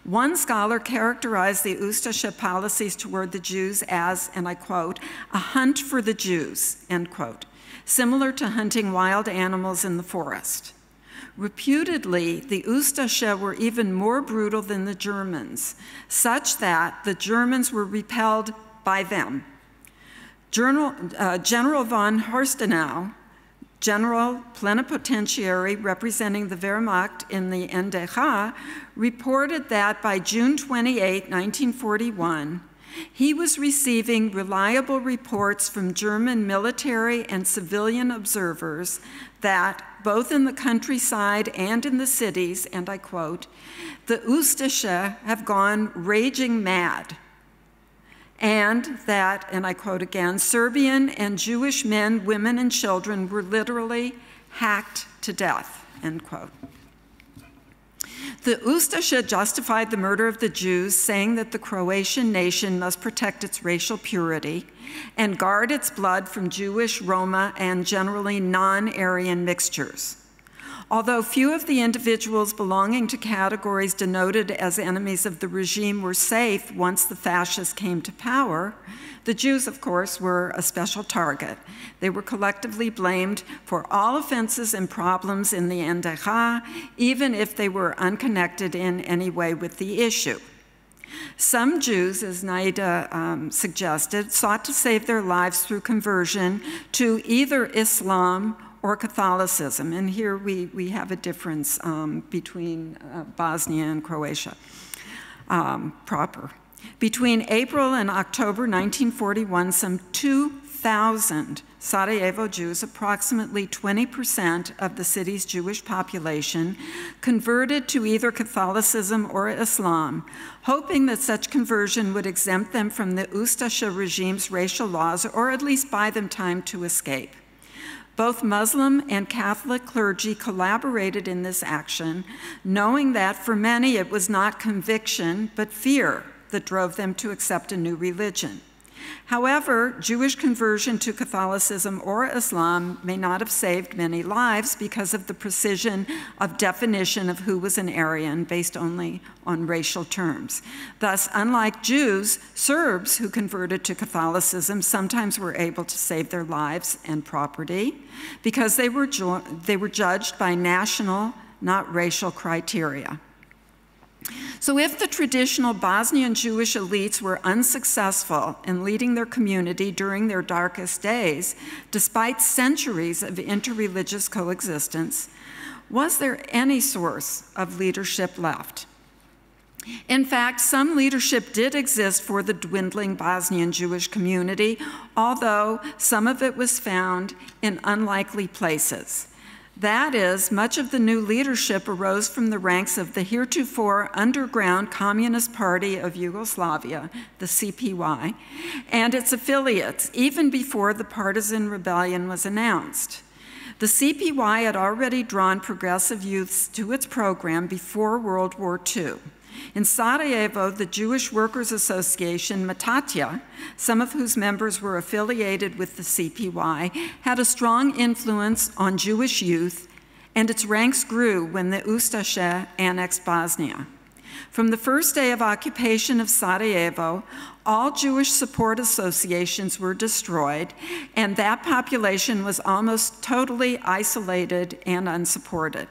One scholar characterized the Ustaša policies toward the Jews as, and I quote, a hunt for the Jews, end quote, similar to hunting wild animals in the forest. Reputedly, the Ustaša were even more brutal than the Germans, such that the Germans were repelled by them. General von Horstenau, General Plenipotentiary representing the Wehrmacht in the NDH, reported that by June 28, 1941, he was receiving reliable reports from German military and civilian observers that, both in the countryside and in the cities, and I quote, the Ustaša have gone raging mad, and that, and I quote again, Serbian and Jewish men, women, and children were literally hacked to death, end quote. The Ustaša justified the murder of the Jews, saying that the Croatian nation must protect its racial purity and guard its blood from Jewish, Roma, and generally non-Aryan mixtures. Although few of the individuals belonging to categories denoted as enemies of the regime were safe once the fascists came to power, the Jews, of course, were a special target. They were collectively blamed for all offenses and problems in the NDH, even if they were unconnected in any way with the issue. Some Jews, as Naida suggested, sought to save their lives through conversion to either Islam or Catholicism. And here we have a difference between Bosnia and Croatia proper. Between April and October 1941, some 2,000 Sarajevo Jews, approximately 20% of the city's Jewish population, converted to either Catholicism or Islam, hoping that such conversion would exempt them from the Ustasha regime's racial laws or at least buy them time to escape. Both Muslim and Catholic clergy collaborated in this action, knowing that for many it was not conviction but fear that drove them to accept a new religion. However, Jewish conversion to Catholicism or Islam may not have saved many lives because of the precision of definition of who was an Aryan based only on racial terms. Thus, unlike Jews, Serbs who converted to Catholicism sometimes were able to save their lives and property because they were judged by national, not racial criteria. So if the traditional Bosnian Jewish elites were unsuccessful in leading their community during their darkest days, despite centuries of interreligious coexistence, was there any source of leadership left? In fact, some leadership did exist for the dwindling Bosnian Jewish community, although some of it was found in unlikely places. That is, much of the new leadership arose from the ranks of the heretofore underground Communist Party of Yugoslavia, the CPY, and its affiliates, even before the partisan rebellion was announced. The CPY had already drawn progressive youths to its program before World War II. In Sarajevo, the Jewish Workers' Association, Matatia, some of whose members were affiliated with the CPY, had a strong influence on Jewish youth, and its ranks grew when the Ustasha annexed Bosnia. From the first day of occupation of Sarajevo, all Jewish support associations were destroyed, and that population was almost totally isolated and unsupported.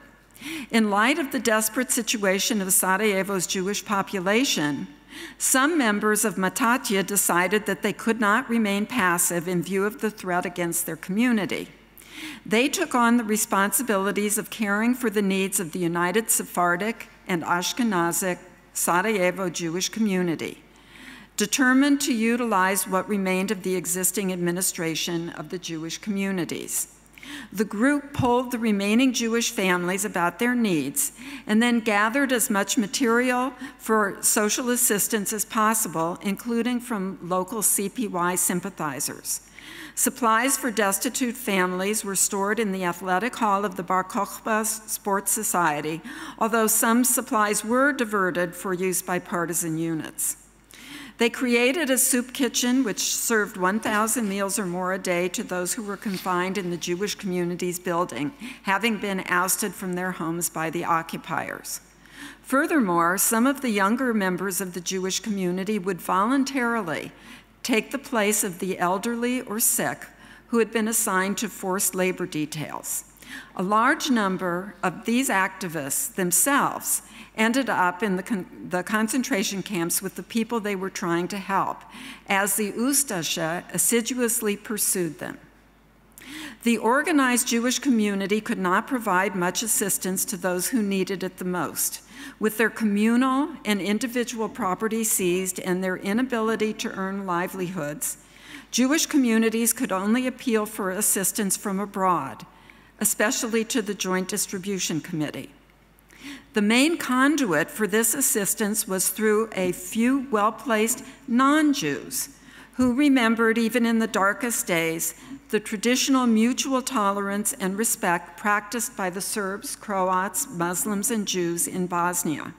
In light of the desperate situation of Sarajevo's Jewish population, some members of Matatia decided that they could not remain passive in view of the threat against their community. They took on the responsibilities of caring for the needs of the United Sephardic and Ashkenazic Sarajevo Jewish community, determined to utilize what remained of the existing administration of the Jewish communities. The group polled the remaining Jewish families about their needs and then gathered as much material for social assistance as possible, including from local CPY sympathizers. Supplies for destitute families were stored in the athletic hall of the Bar Kokhba Sports Society, although some supplies were diverted for use by partisan units. They created a soup kitchen which served 1,000 meals or more a day to those who were confined in the Jewish community's building, having been ousted from their homes by the occupiers. Furthermore, some of the younger members of the Jewish community would voluntarily take the place of the elderly or sick who had been assigned to forced labor details. A large number of these activists themselves ended up in the concentration camps with the people they were trying to help, as the Ustasha assiduously pursued them. The organized Jewish community could not provide much assistance to those who needed it the most. With their communal and individual property seized and their inability to earn livelihoods, Jewish communities could only appeal for assistance from abroad, especially to the Joint Distribution Committee. The main conduit for this assistance was through a few well-placed non-Jews who remembered, even in the darkest days, the traditional mutual tolerance and respect practiced by the Serbs, Croats, Muslims, and Jews in Bosnia.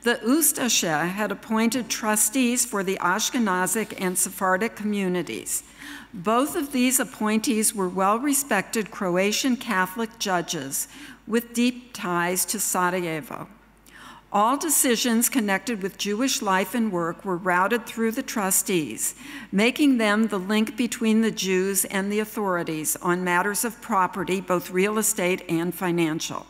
The Ustaše had appointed trustees for the Ashkenazic and Sephardic communities. Both of these appointees were well-respected Croatian Catholic judges with deep ties to Sarajevo. All decisions connected with Jewish life and work were routed through the trustees, making them the link between the Jews and the authorities on matters of property, both real estate and financial.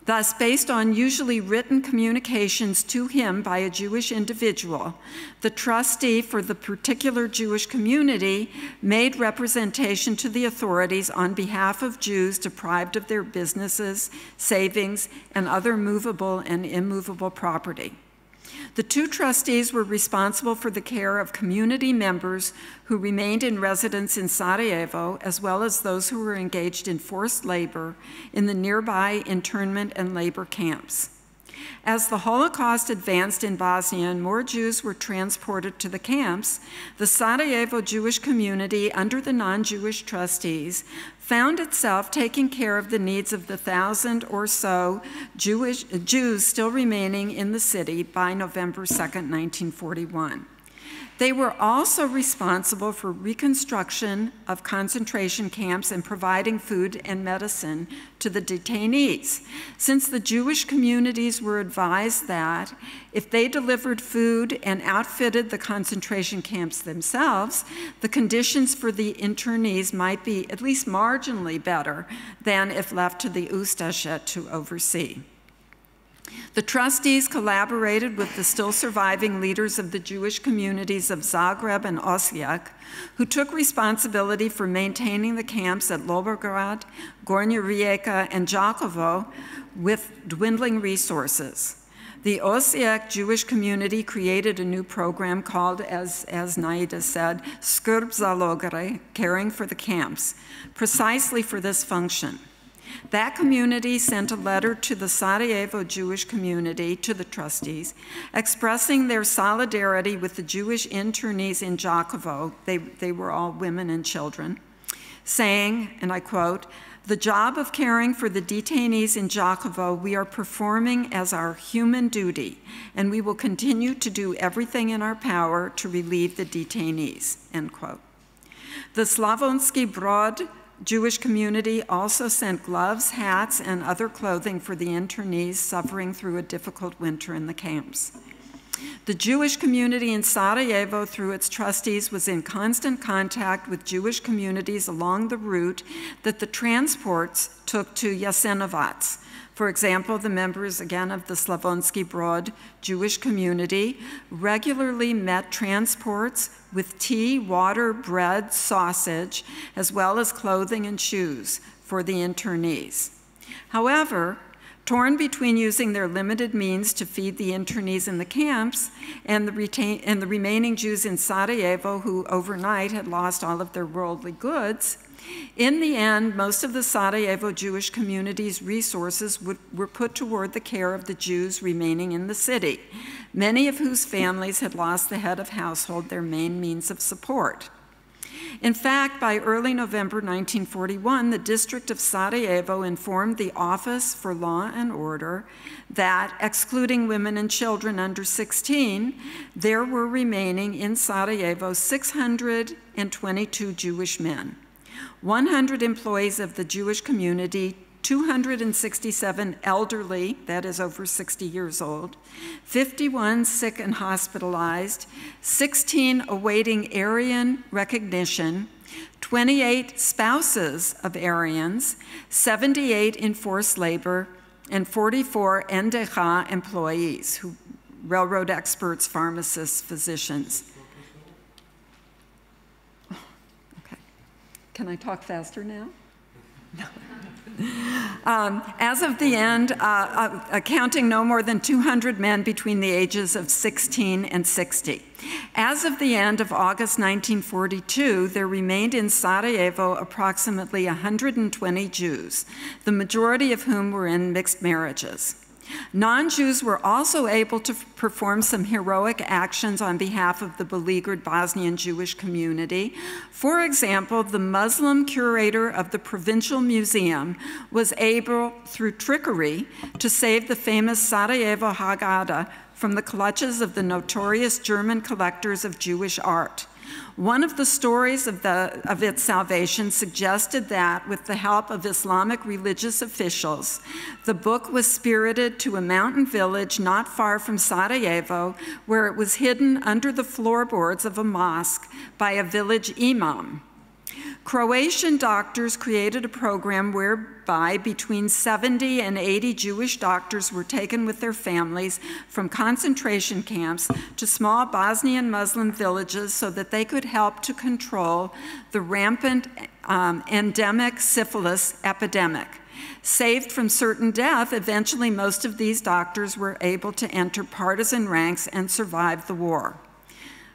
Thus, based on usually written communications to him by a Jewish individual, the trustee for the particular Jewish community made representation to the authorities on behalf of Jews deprived of their businesses, savings, and other movable and immovable property. The two trustees were responsible for the care of community members who remained in residence in Sarajevo, as well as those who were engaged in forced labor in the nearby internment and labor camps. As the Holocaust advanced in Bosnia and more Jews were transported to the camps, the Sarajevo Jewish community, under the non-Jewish trustees, found itself taking care of the needs of the 1,000 or so Jews still remaining in the city by November 2nd, 1941. They were also responsible for reconstruction of concentration camps and providing food and medicine to the detainees, since the Jewish communities were advised that if they delivered food and outfitted the concentration camps themselves, the conditions for the internees might be at least marginally better than if left to the Ustaše to oversee. The trustees collaborated with the still surviving leaders of the Jewish communities of Zagreb and Osijek, who took responsibility for maintaining the camps at Lobograd, Gornja Rijeka, and Đakovo with dwindling resources. The Osijek Jewish community created a new program called, as Naida said, Skrb za logore, caring for the camps, precisely for this function. That community sent a letter to the Sarajevo Jewish community, to the trustees, expressing their solidarity with the Jewish internees in Đakovo, they were all women and children, saying, and I quote, "The job of caring for the detainees in Đakovo we are performing as our human duty, and we will continue to do everything in our power to relieve the detainees," end quote. The Slavonski Brod Jewish community also sent gloves, hats, and other clothing for the internees suffering through a difficult winter in the camps. The Jewish community in Sarajevo, through its trustees, was in constant contact with Jewish communities along the route that the transports took to Jasenovac. For example, the members, again, of the Slavonski Brod Jewish community regularly met transports with tea, water, bread, sausage, as well as clothing and shoes for the internees. However, torn between using their limited means to feed the internees in the camps and the remaining Jews in Sarajevo who overnight had lost all of their worldly goods, in the end, most of the Sarajevo Jewish community's resources were put toward the care of the Jews remaining in the city, many of whose families had lost the head of household, their main means of support. In fact, by early November 1941, the district of Sarajevo informed the Office for Law and Order that, excluding women and children under 16, there were remaining in Sarajevo 622 Jewish men. 100 employees of the Jewish community, 267 elderly, that is over 60 years old, 51 sick and hospitalized, 16 awaiting Aryan recognition, 28 spouses of Aryans, 78 in forced labor, and 44 NDH employees, railroad experts, pharmacists, physicians. Can I talk faster now? No. As of the end, counting no more than 200 men between the ages of 16 and 60. As of the end of August 1942, there remained in Sarajevo approximately 120 Jews, the majority of whom were in mixed marriages. Non-Jews were also able to perform some heroic actions on behalf of the beleaguered Bosnian Jewish community. For example, the Muslim curator of the Provincial Museum was able, through trickery, to save the famous Sarajevo Haggadah from the clutches of the notorious German collectors of Jewish art. One of the stories of its salvation suggested that, with the help of Islamic religious officials, the book was spirited to a mountain village not far from Sarajevo, where it was hidden under the floorboards of a mosque by a village imam. Croatian doctors created a program whereby between 70 and 80 Jewish doctors were taken with their families from concentration camps to small Bosnian Muslim villages so that they could help to control the rampant endemic syphilis epidemic. Saved from certain death, eventually most of these doctors were able to enter partisan ranks and survive the war.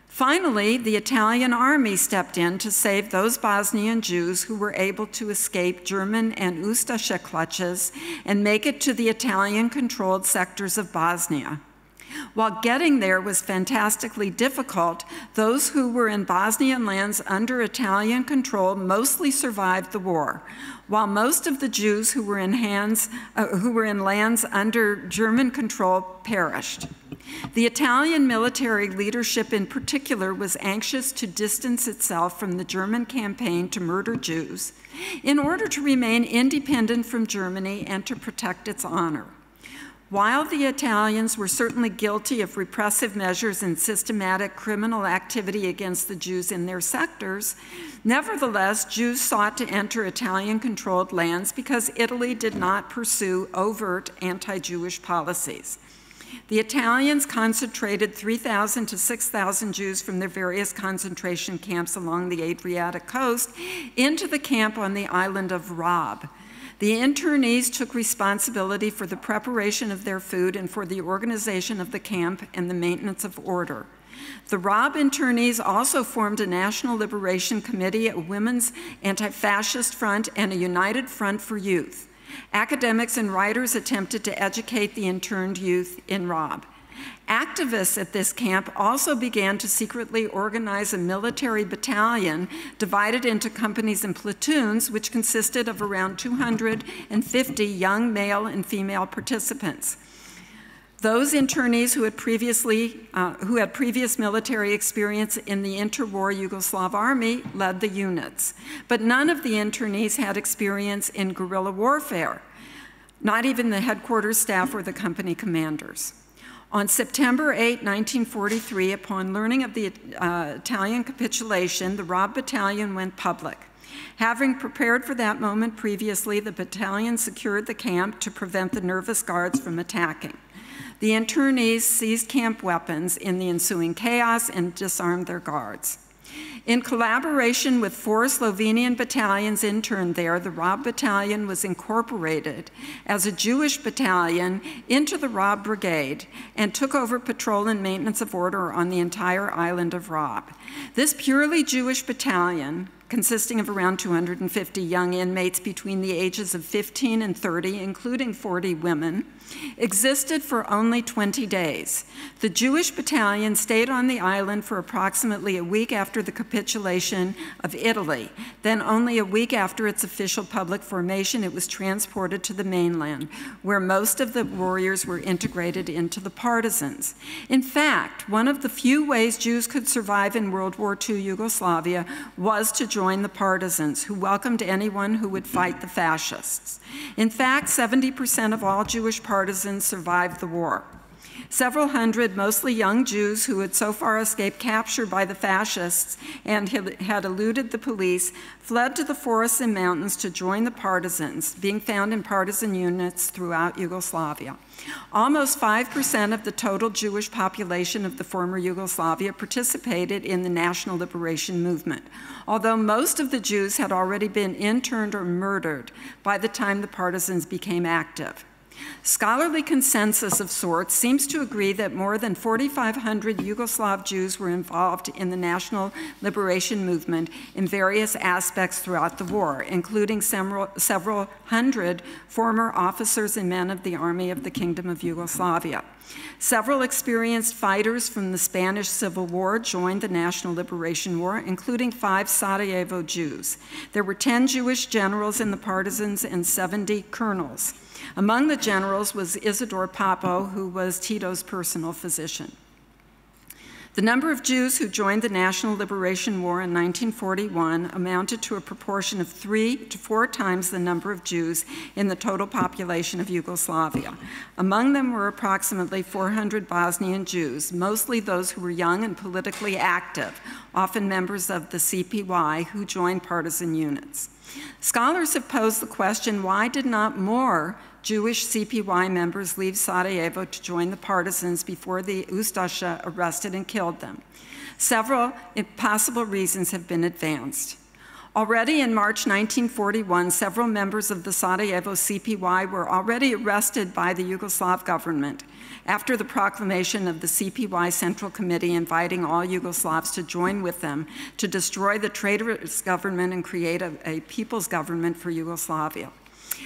Finally, the Italian army stepped in to save those Bosnian Jews who were able to escape German and Ustaše clutches and make it to the Italian-controlled sectors of Bosnia. While getting there was fantastically difficult, those who were in Bosnian lands under Italian control mostly survived the war, while most of the Jews who were in lands under German control perished. The Italian military leadership in particular was anxious to distance itself from the German campaign to murder Jews in order to remain independent from Germany and to protect its honor. While the Italians were certainly guilty of repressive measures and systematic criminal activity against the Jews in their sectors, nevertheless, Jews sought to enter Italian-controlled lands because Italy did not pursue overt anti-Jewish policies. The Italians concentrated 3,000 to 6,000 Jews from their various concentration camps along the Adriatic coast into the camp on the island of Rab. The internees took responsibility for the preparation of their food and for the organization of the camp and the maintenance of order. The Rab internees also formed a National Liberation Committee, a women's anti-fascist front, and a united front for youth. Academics and writers attempted to educate the interned youth in Rab. Activists at this camp also began to secretly organize a military battalion divided into companies and platoons, which consisted of around 250 young male and female participants. Those internees who had previous military experience in the interwar Yugoslav army led the units, but none of the internees had experience in guerrilla warfare, not even the headquarters staff or the company commanders. On September 8, 1943, upon learning of the Italian capitulation, the Rab battalion went public. Having prepared for that moment previously, the battalion secured the camp to prevent the nervous guards from attacking. The internees seized camp weapons in the ensuing chaos and disarmed their guards. In collaboration with 4 Slovenian battalions interned there, the Rab battalion was incorporated as a Jewish battalion into the Rab brigade and took over patrol and maintenance of order on the entire island of Rab. This purely Jewish battalion, consisting of around 250 young inmates between the ages of 15 and 30, including 40 women, existed for only 20 days. The Jewish battalion stayed on the island for approximately a week after the capitulation of Italy. Then, only a week after its official public formation, it was transported to the mainland, where most of the warriors were integrated into the partisans. In fact, one of the few ways Jews could survive in World War II Yugoslavia was to join the partisans, who welcomed anyone who would fight the fascists. In fact, 70% of all Jewish partisans survived the war. Several hundred, mostly young Jews who had so far escaped capture by the fascists and had eluded the police, fled to the forests and mountains to join the partisans, being found in partisan units throughout Yugoslavia. Almost 5% of the total Jewish population of the former Yugoslavia participated in the national liberation movement, although most of the Jews had already been interned or murdered by the time the partisans became active. Scholarly consensus of sorts seems to agree that more than 4,500 Yugoslav Jews were involved in the national liberation movement in various aspects throughout the war, including several hundred former officers and men of the Army of the Kingdom of Yugoslavia. Several experienced fighters from the Spanish Civil War joined the National Liberation War, including 5 Sarajevo Jews. There were 10 Jewish generals in the partisans and 70 colonels. Among the generals was Isidore Papo, who was Tito's personal physician. The number of Jews who joined the National Liberation War in 1941 amounted to a proportion of 3 to 4 times the number of Jews in the total population of Yugoslavia. Among them were approximately 400 Bosnian Jews, mostly those who were young and politically active, often members of the CPY, who joined partisan units. Scholars have posed the question, why did not more Jewish CPY members leave Sarajevo to join the partisans before the Ustasha arrested and killed them? Several possible reasons have been advanced. Already in March 1941, several members of the Sarajevo CPY were already arrested by the Yugoslav government after the proclamation of the CPY Central Committee inviting all Yugoslavs to join with them to destroy the traitorous government and create a people's government for Yugoslavia.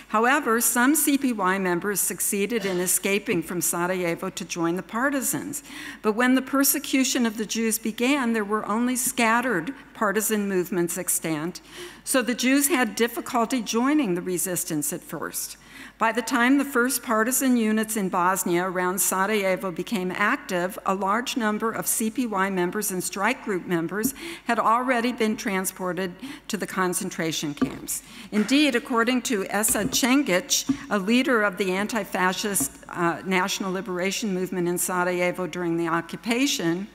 However, some CPY members succeeded in escaping from Sarajevo to join the partisans. But when the persecution of the Jews began, there were only scattered partisan movements extant, so the Jews had difficulty joining the resistance at first. By the time the first partisan units in Bosnia around Sarajevo became active, a large number of CPY members and strike group members had already been transported to the concentration camps. Indeed, according to Esad Cengic, a leader of the anti-fascist national liberation movement in Sarajevo during the occupation,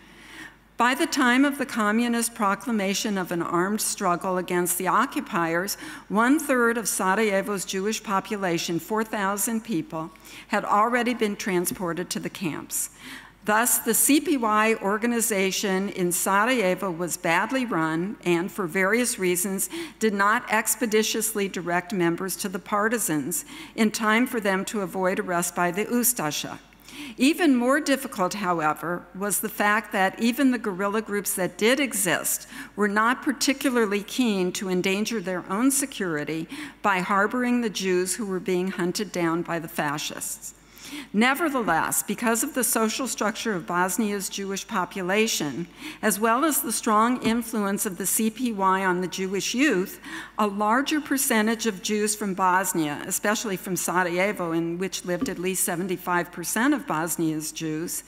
by the time of the communist proclamation of an armed struggle against the occupiers, 1/3 of Sarajevo's Jewish population, 4,000 people, had already been transported to the camps. Thus, the CPY organization in Sarajevo was badly run and, for various reasons, did not expeditiously direct members to the partisans in time for them to avoid arrest by the Ustasha. Even more difficult, however, was the fact that even the guerrilla groups that did exist were not particularly keen to endanger their own security by harboring the Jews who were being hunted down by the fascists. Nevertheless, because of the social structure of Bosnia's Jewish population, as well as the strong influence of the CPY on the Jewish youth, a larger percentage of Jews from Bosnia, especially from Sarajevo, in which lived at least 75% of Bosnia's Jews,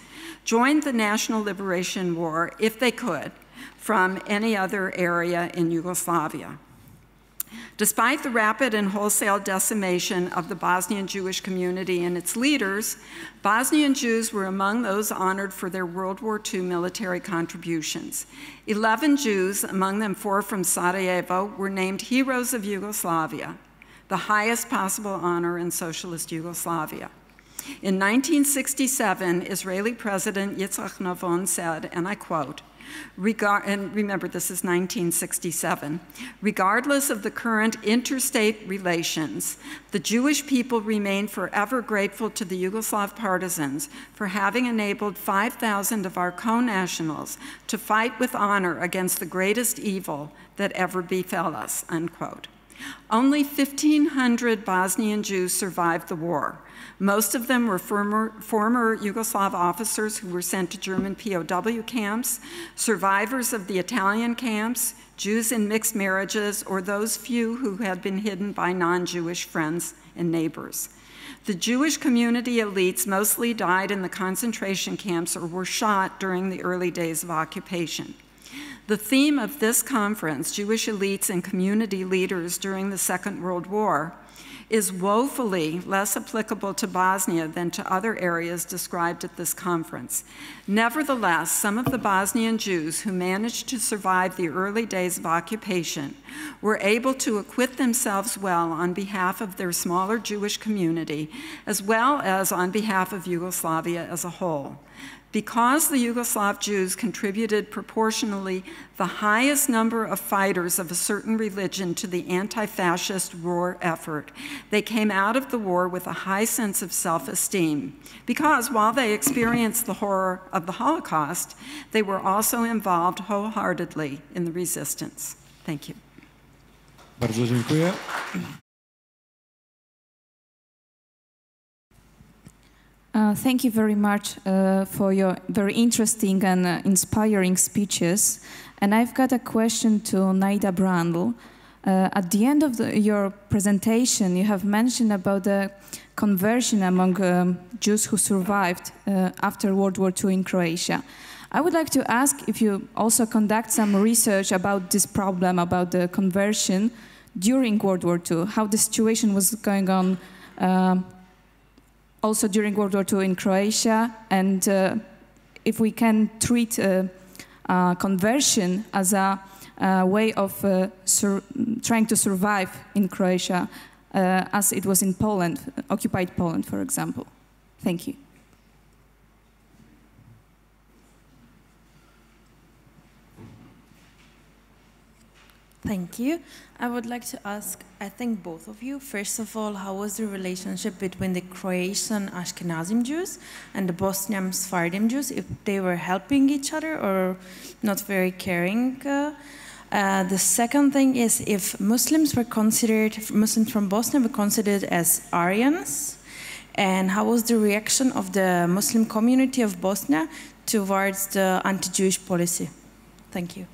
joined the National Liberation War, if they could, from any other area in Yugoslavia. Despite the rapid and wholesale decimation of the Bosnian Jewish community and its leaders, Bosnian Jews were among those honored for their World War II military contributions. 11 Jews, among them 4 from Sarajevo, were named Heroes of Yugoslavia, the highest possible honor in socialist Yugoslavia. In 1967, Israeli President Yitzhak Navon said, and I quote, and remember, this is 1967. Regardless of the current interstate relations, the Jewish people remain forever grateful to the Yugoslav partisans for having enabled 5,000 of our co-nationals to fight with honor against the greatest evil that ever befell us, unquote. Only 1,500 Bosnian Jews survived the war. Most of them were former Yugoslav officers who were sent to German POW camps, survivors of the Italian camps, Jews in mixed marriages, or those few who had been hidden by non-Jewish friends and neighbors. The Jewish community elites mostly died in the concentration camps or were shot during the early days of occupation. The theme of this conference, Jewish elites and community leaders during the Second World War, is woefully less applicable to Bosnia than to other areas described at this conference. Nevertheless, some of the Bosnian Jews who managed to survive the early days of occupation were able to acquit themselves well on behalf of their smaller Jewish community, as well as on behalf of Yugoslavia as a whole. Because the Yugoslav Jews contributed proportionally the highest number of fighters of a certain religion to the anti-fascist war effort, they came out of the war with a high sense of self-esteem. Because while they experienced the horror of the Holocaust, they were also involved wholeheartedly in the resistance. Thank you. Bardzo dziękuję. Thank you very much for your very interesting and inspiring speeches. And I've got a question to Naida Brandl. At the end of your presentation, you have mentioned about the conversion among Jews who survived after World War II in Croatia. I would like to ask if you also conduct some research about this problem, about the conversion during World War II, how the situation was going on also during World War II in Croatia, and if we can treat conversion as a way of trying to survive in Croatia as it was in Poland, occupied Poland, for example. Thank you. Thank you. I would like to ask, I think both of you, first of all, how was the relationship between the Croatian Ashkenazim Jews and the Bosnian Sephardim Jews, if they were helping each other or not very caring? The second thing is if Muslims from Bosnia were considered as Aryans, and how was the reaction of the Muslim community of Bosnia towards the anti-Jewish policy? Thank you.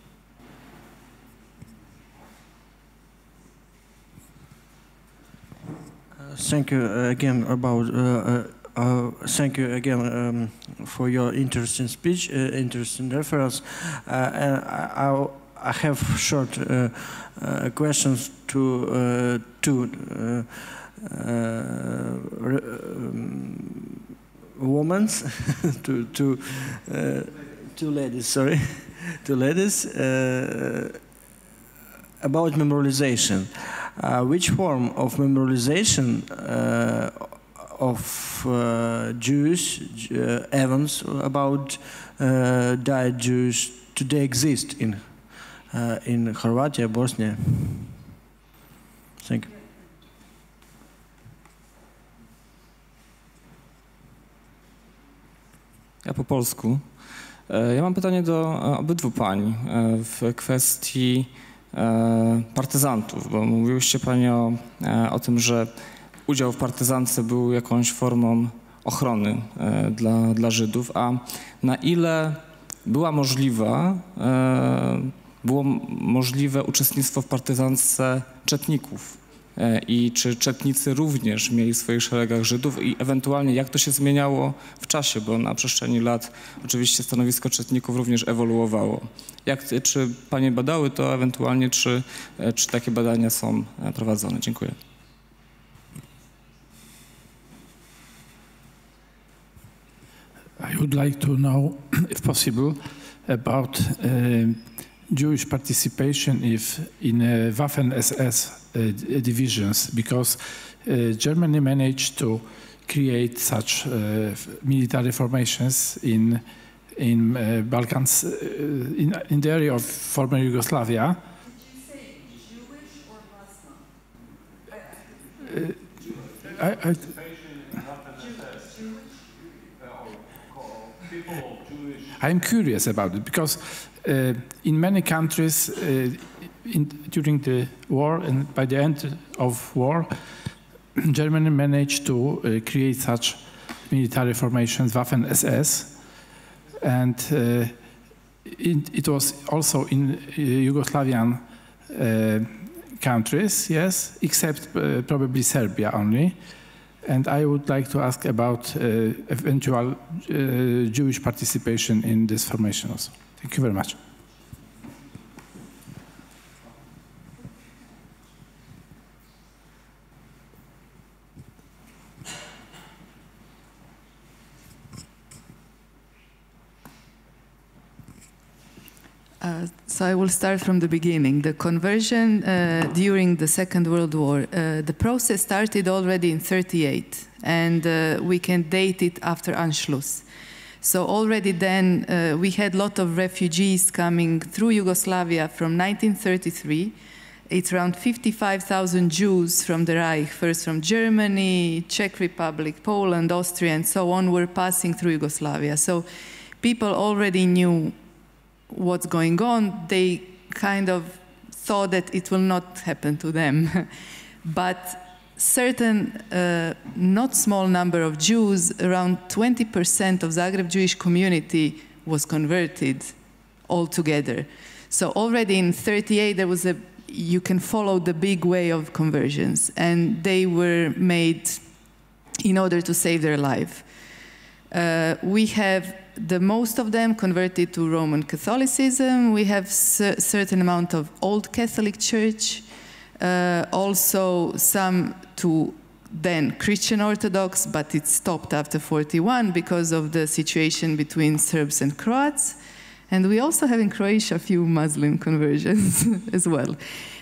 Thank you again thank you again for your interesting speech, interesting reference. And I have short questions to two women, two ladies. Sorry, two ladies about memorialization. Which form of memorialization of Jewish events about died Jews today exist in Chorwatia, Bosnia? Thank you. Ja po polsku. Ja mam pytanie do obydwu pań w kwestii partyzantów, bo mówiłyście Panie o tym, że udział w partyzance był jakąś formą ochrony dla Żydów, a na ile było możliwe uczestnictwo w partyzance czetników i czy czetnicy również mieli w swoich szeregach Żydów i ewentualnie jak to się zmieniało w czasie, bo na przestrzeni lat oczywiście stanowisko czetników również ewoluowało. Czy Panie badały to ewentualnie, czy takie badania są prowadzone? Dziękuję. I would like to know, if possible, about Jewish participation in Waffen-SS divisions, because Germany managed to create such military formations in Balkans, in the area of former Yugoslavia. Did you say Jewish or Muslim? I'm curious about it because in many countries during the war and by the end of war, Germany managed to create such military formations, Waffen-SS, and it was also in Yugoslavian countries, yes, except probably Serbia only. And I would like to ask about eventual Jewish participation in this formation also. Thank you very much. So I will start from the beginning. The conversion during the Second World War, the process started already in 1938, and we can date it after Anschluss. So already then we had a lot of refugees coming through Yugoslavia from 1933. It's around 55,000 Jews from the Reich, first from Germany, Czech Republic, Poland, Austria, and so on, were passing through Yugoslavia. So people already knew what's going on. They kind of thought that it will not happen to them. But certain, not small number of Jews, around 20% of Zagreb Jewish community was converted altogether. So already in 1938 there was you can follow the big way of conversions, and they were made in order to save their life. We have most of them converted to Roman Catholicism. We have certain amount of Old Catholic Church, also some to then Christian Orthodox, but it stopped after 1941 because of the situation between Serbs and Croats. And we also have in Croatia a few Muslim conversions as well.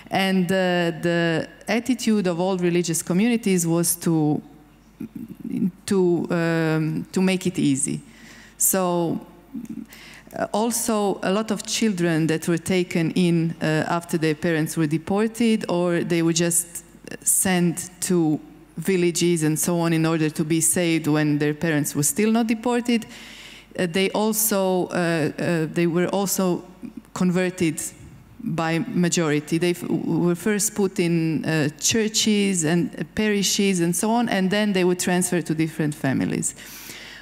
And the attitude of all religious communities was to make it easy. So also a lot of children that were taken in after their parents were deported, or they were just sent to villages and so on in order to be saved when their parents were still not deported. They were also converted by majority. They were first put in churches and parishes and so on, and then they were transferred to different families.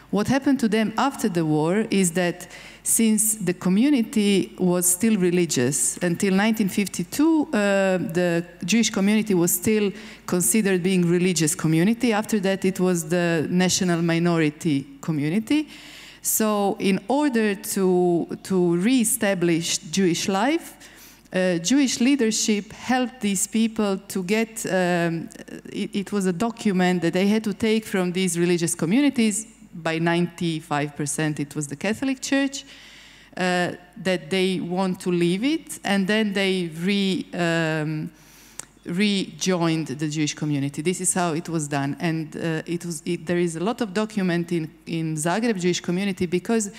What happened to them after the war is that since the community was still religious, until 1952, the Jewish community was still considered being religious community. After that, it was the national minority community. So in order to re-establish Jewish life, Jewish leadership helped these people to get, it was a document that they had to take from these religious communities. By 95% it was the Catholic Church, that they want to leave it, and then they rejoined the Jewish community. This is how it was done. And there is a lot of document in Zagreb Jewish community because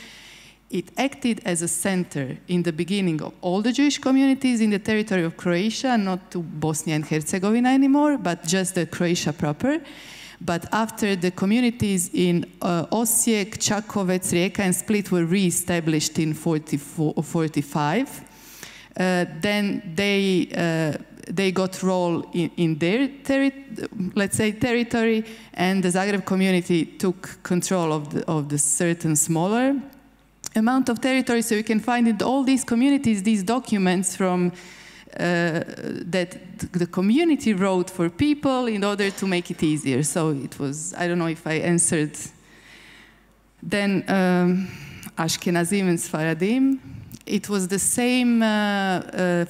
it acted as a center in the beginning of all the Jewish communities in the territory of Croatia, not to Bosnia and Herzegovina anymore, but just the Croatia proper. But after the communities in Osijek, Čakovec, Rijeka, and Split were re-established in 1945, then they got role in their territory, and the Zagreb community took control of the certain smaller amount of territory. So you can find in all these communities these documents from that the community wrote for people in order to make it easier. So it was, I don't know if I answered. Then Ashkenazim and Sfaradim. It was the same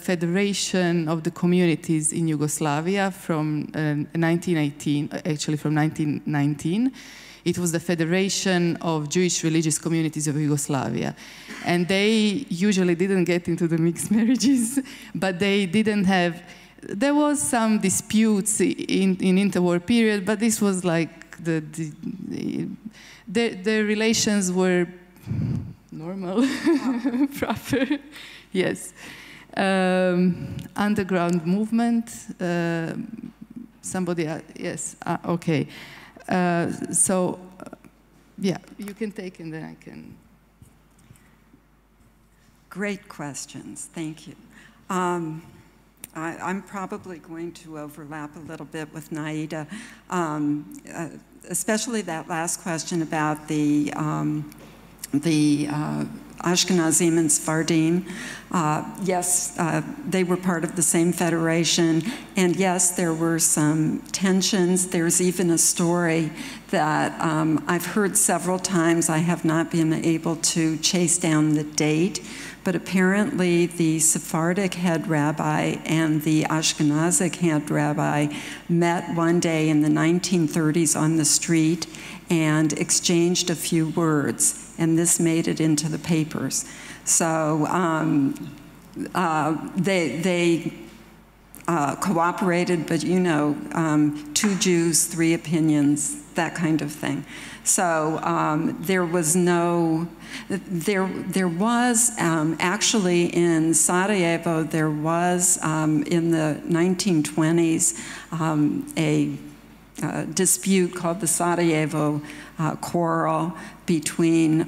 federation of the communities in Yugoslavia from 1918, actually from 1919. It was the Federation of Jewish Religious Communities of Yugoslavia. And they usually didn't get into the mixed marriages, but they didn't have, there was some disputes in interwar period, but this was like the relations were normal, proper, yes. Underground movement, somebody, yes, okay. Yeah, you can take and then I can. Great questions, thank you. I'm probably going to overlap a little bit with Naida, especially that last question about the Ashkenazim and Sephardim. Yes, they were part of the same federation, and yes, there were some tensions. There's even a story that I've heard several times. I have not been able to chase down the date, but apparently the Sephardic head rabbi and the Ashkenazic head rabbi met one day in the 1930s on the street and exchanged a few words, and this made it into the papers. So they cooperated, but you know, 2 Jews, 3 opinions, that kind of thing. So there was no, there was actually in Sarajevo, there was in the 1920s a dispute called the Sarajevo quarrel between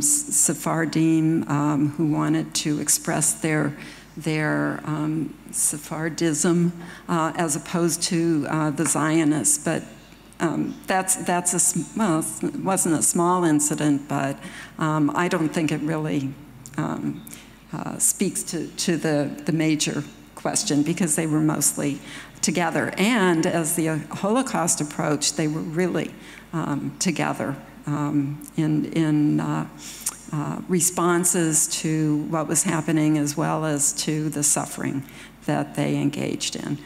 Sephardim who wanted to express their Sephardism as opposed to the Zionists, but well, it wasn't a small incident, but I don't think it really speaks to the major question, because they were mostly together. And as the Holocaust approached, they were really together in responses to what was happening, as well as to the suffering that they engaged in.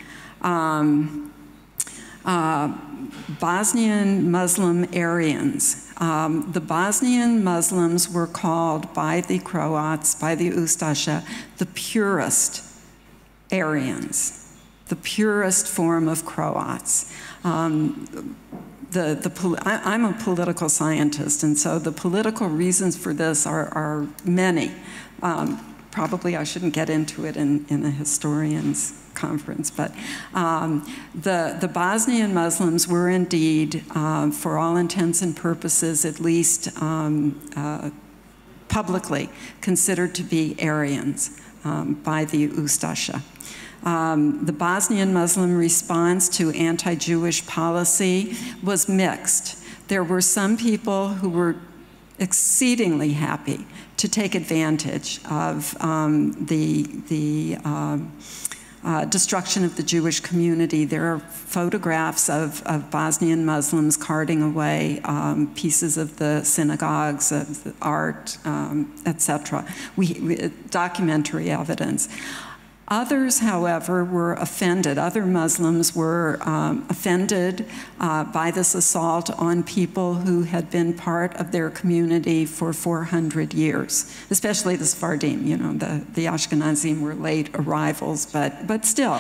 Bosnian Muslim Aryans. The Bosnian Muslims were called by the Croats, by the Ustasha, the purest Aryans, the purest form of Croats. I'm a political scientist, and so the political reasons for this are many. Probably I shouldn't get into it in a historian's conference, but the Bosnian Muslims were indeed, for all intents and purposes, at least publicly, considered to be Aryans by the Ustasha. The Bosnian Muslim response to anti-Jewish policy was mixed. There were some people who were exceedingly happy to take advantage of the destruction of the Jewish community. There are photographs of Bosnian Muslims carting away pieces of the synagogues, of the art, etc. Documentary evidence. Others, however, were offended. Other Muslims were offended by this assault on people who had been part of their community for 400 years, especially the Sephardim. You know, the Ashkenazim were late arrivals, but still.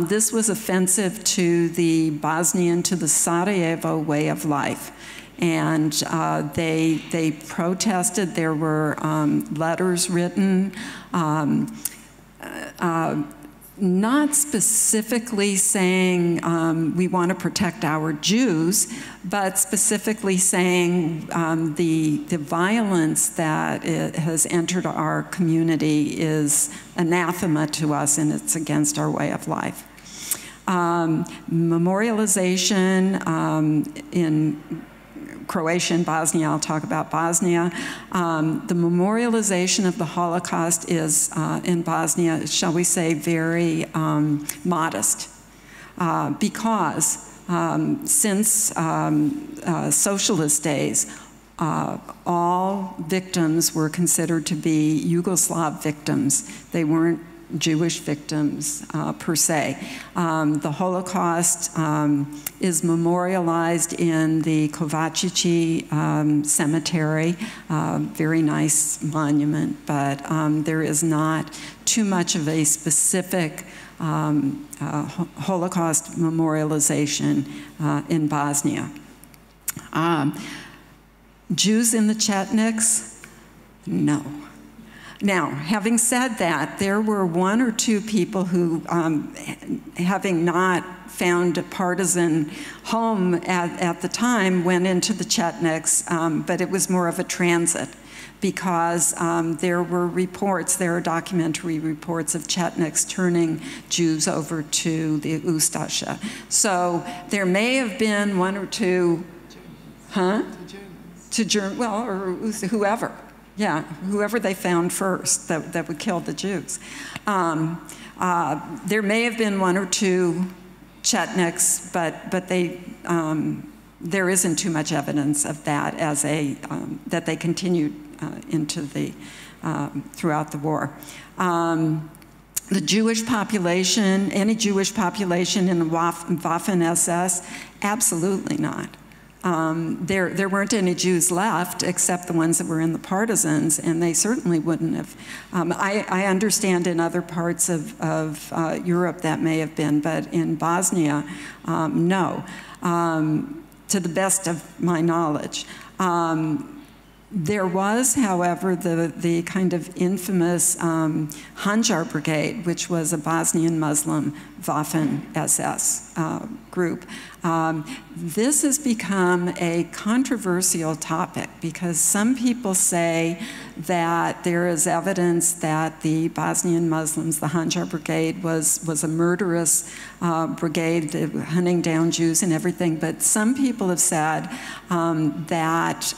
This was offensive to the Bosnian, to the Sarajevo way of life. And they protested. There were letters written, not specifically saying we want to protect our Jews, but specifically saying the violence that has entered our community is anathema to us, and it's against our way of life. Memorialization in Croatia and Bosnia, I'll talk about Bosnia. The memorialization of the Holocaust is, in Bosnia, shall we say, very modest, because since socialist days, all victims were considered to be Yugoslav victims. They weren't Jewish victims per se. The Holocaust is memorialized in the Kovačići cemetery, very nice monument, but there is not too much of a specific Holocaust memorialization in Bosnia. Jews in the Chetniks? No. Now, having said that, there were 1 or 2 people who, having not found a partisan home at the time, went into the Chetniks, but it was more of a transit, because there were reports, there are documentary reports of Chetniks turning Jews over to the Ustasha. So there may have been 1 or 2, to German, well, or whoever. Yeah, whoever they found first that would kill the Jews. There may have been 1 or 2 Chetniks, but there isn't too much evidence of that as that they continued into the throughout the war. The Jewish population, any Jewish population in the Waffen-SS, absolutely not. there weren't any Jews left except the ones that were in the partisans, and they certainly wouldn't have. I understand in other parts of Europe that may have been, but in Bosnia, no, to the best of my knowledge. There was, however, the kind of infamous Handjar Brigade, which was a Bosnian Muslim Waffen-SS group. This has become a controversial topic because some people say that there is evidence that the Bosnian Muslims, the Handjar Brigade, was a murderous brigade hunting down Jews and everything, but some people have said that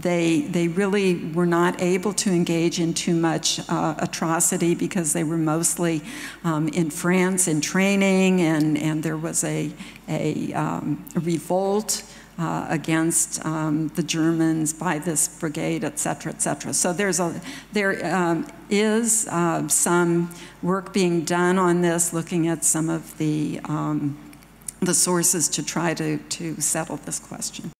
they really were not able to engage in too much atrocity because they were mostly in France in training, and there was a revolt against the Germans by this brigade, et cetera, et cetera. So there is some work being done on this, looking at some of the sources to try to settle this question.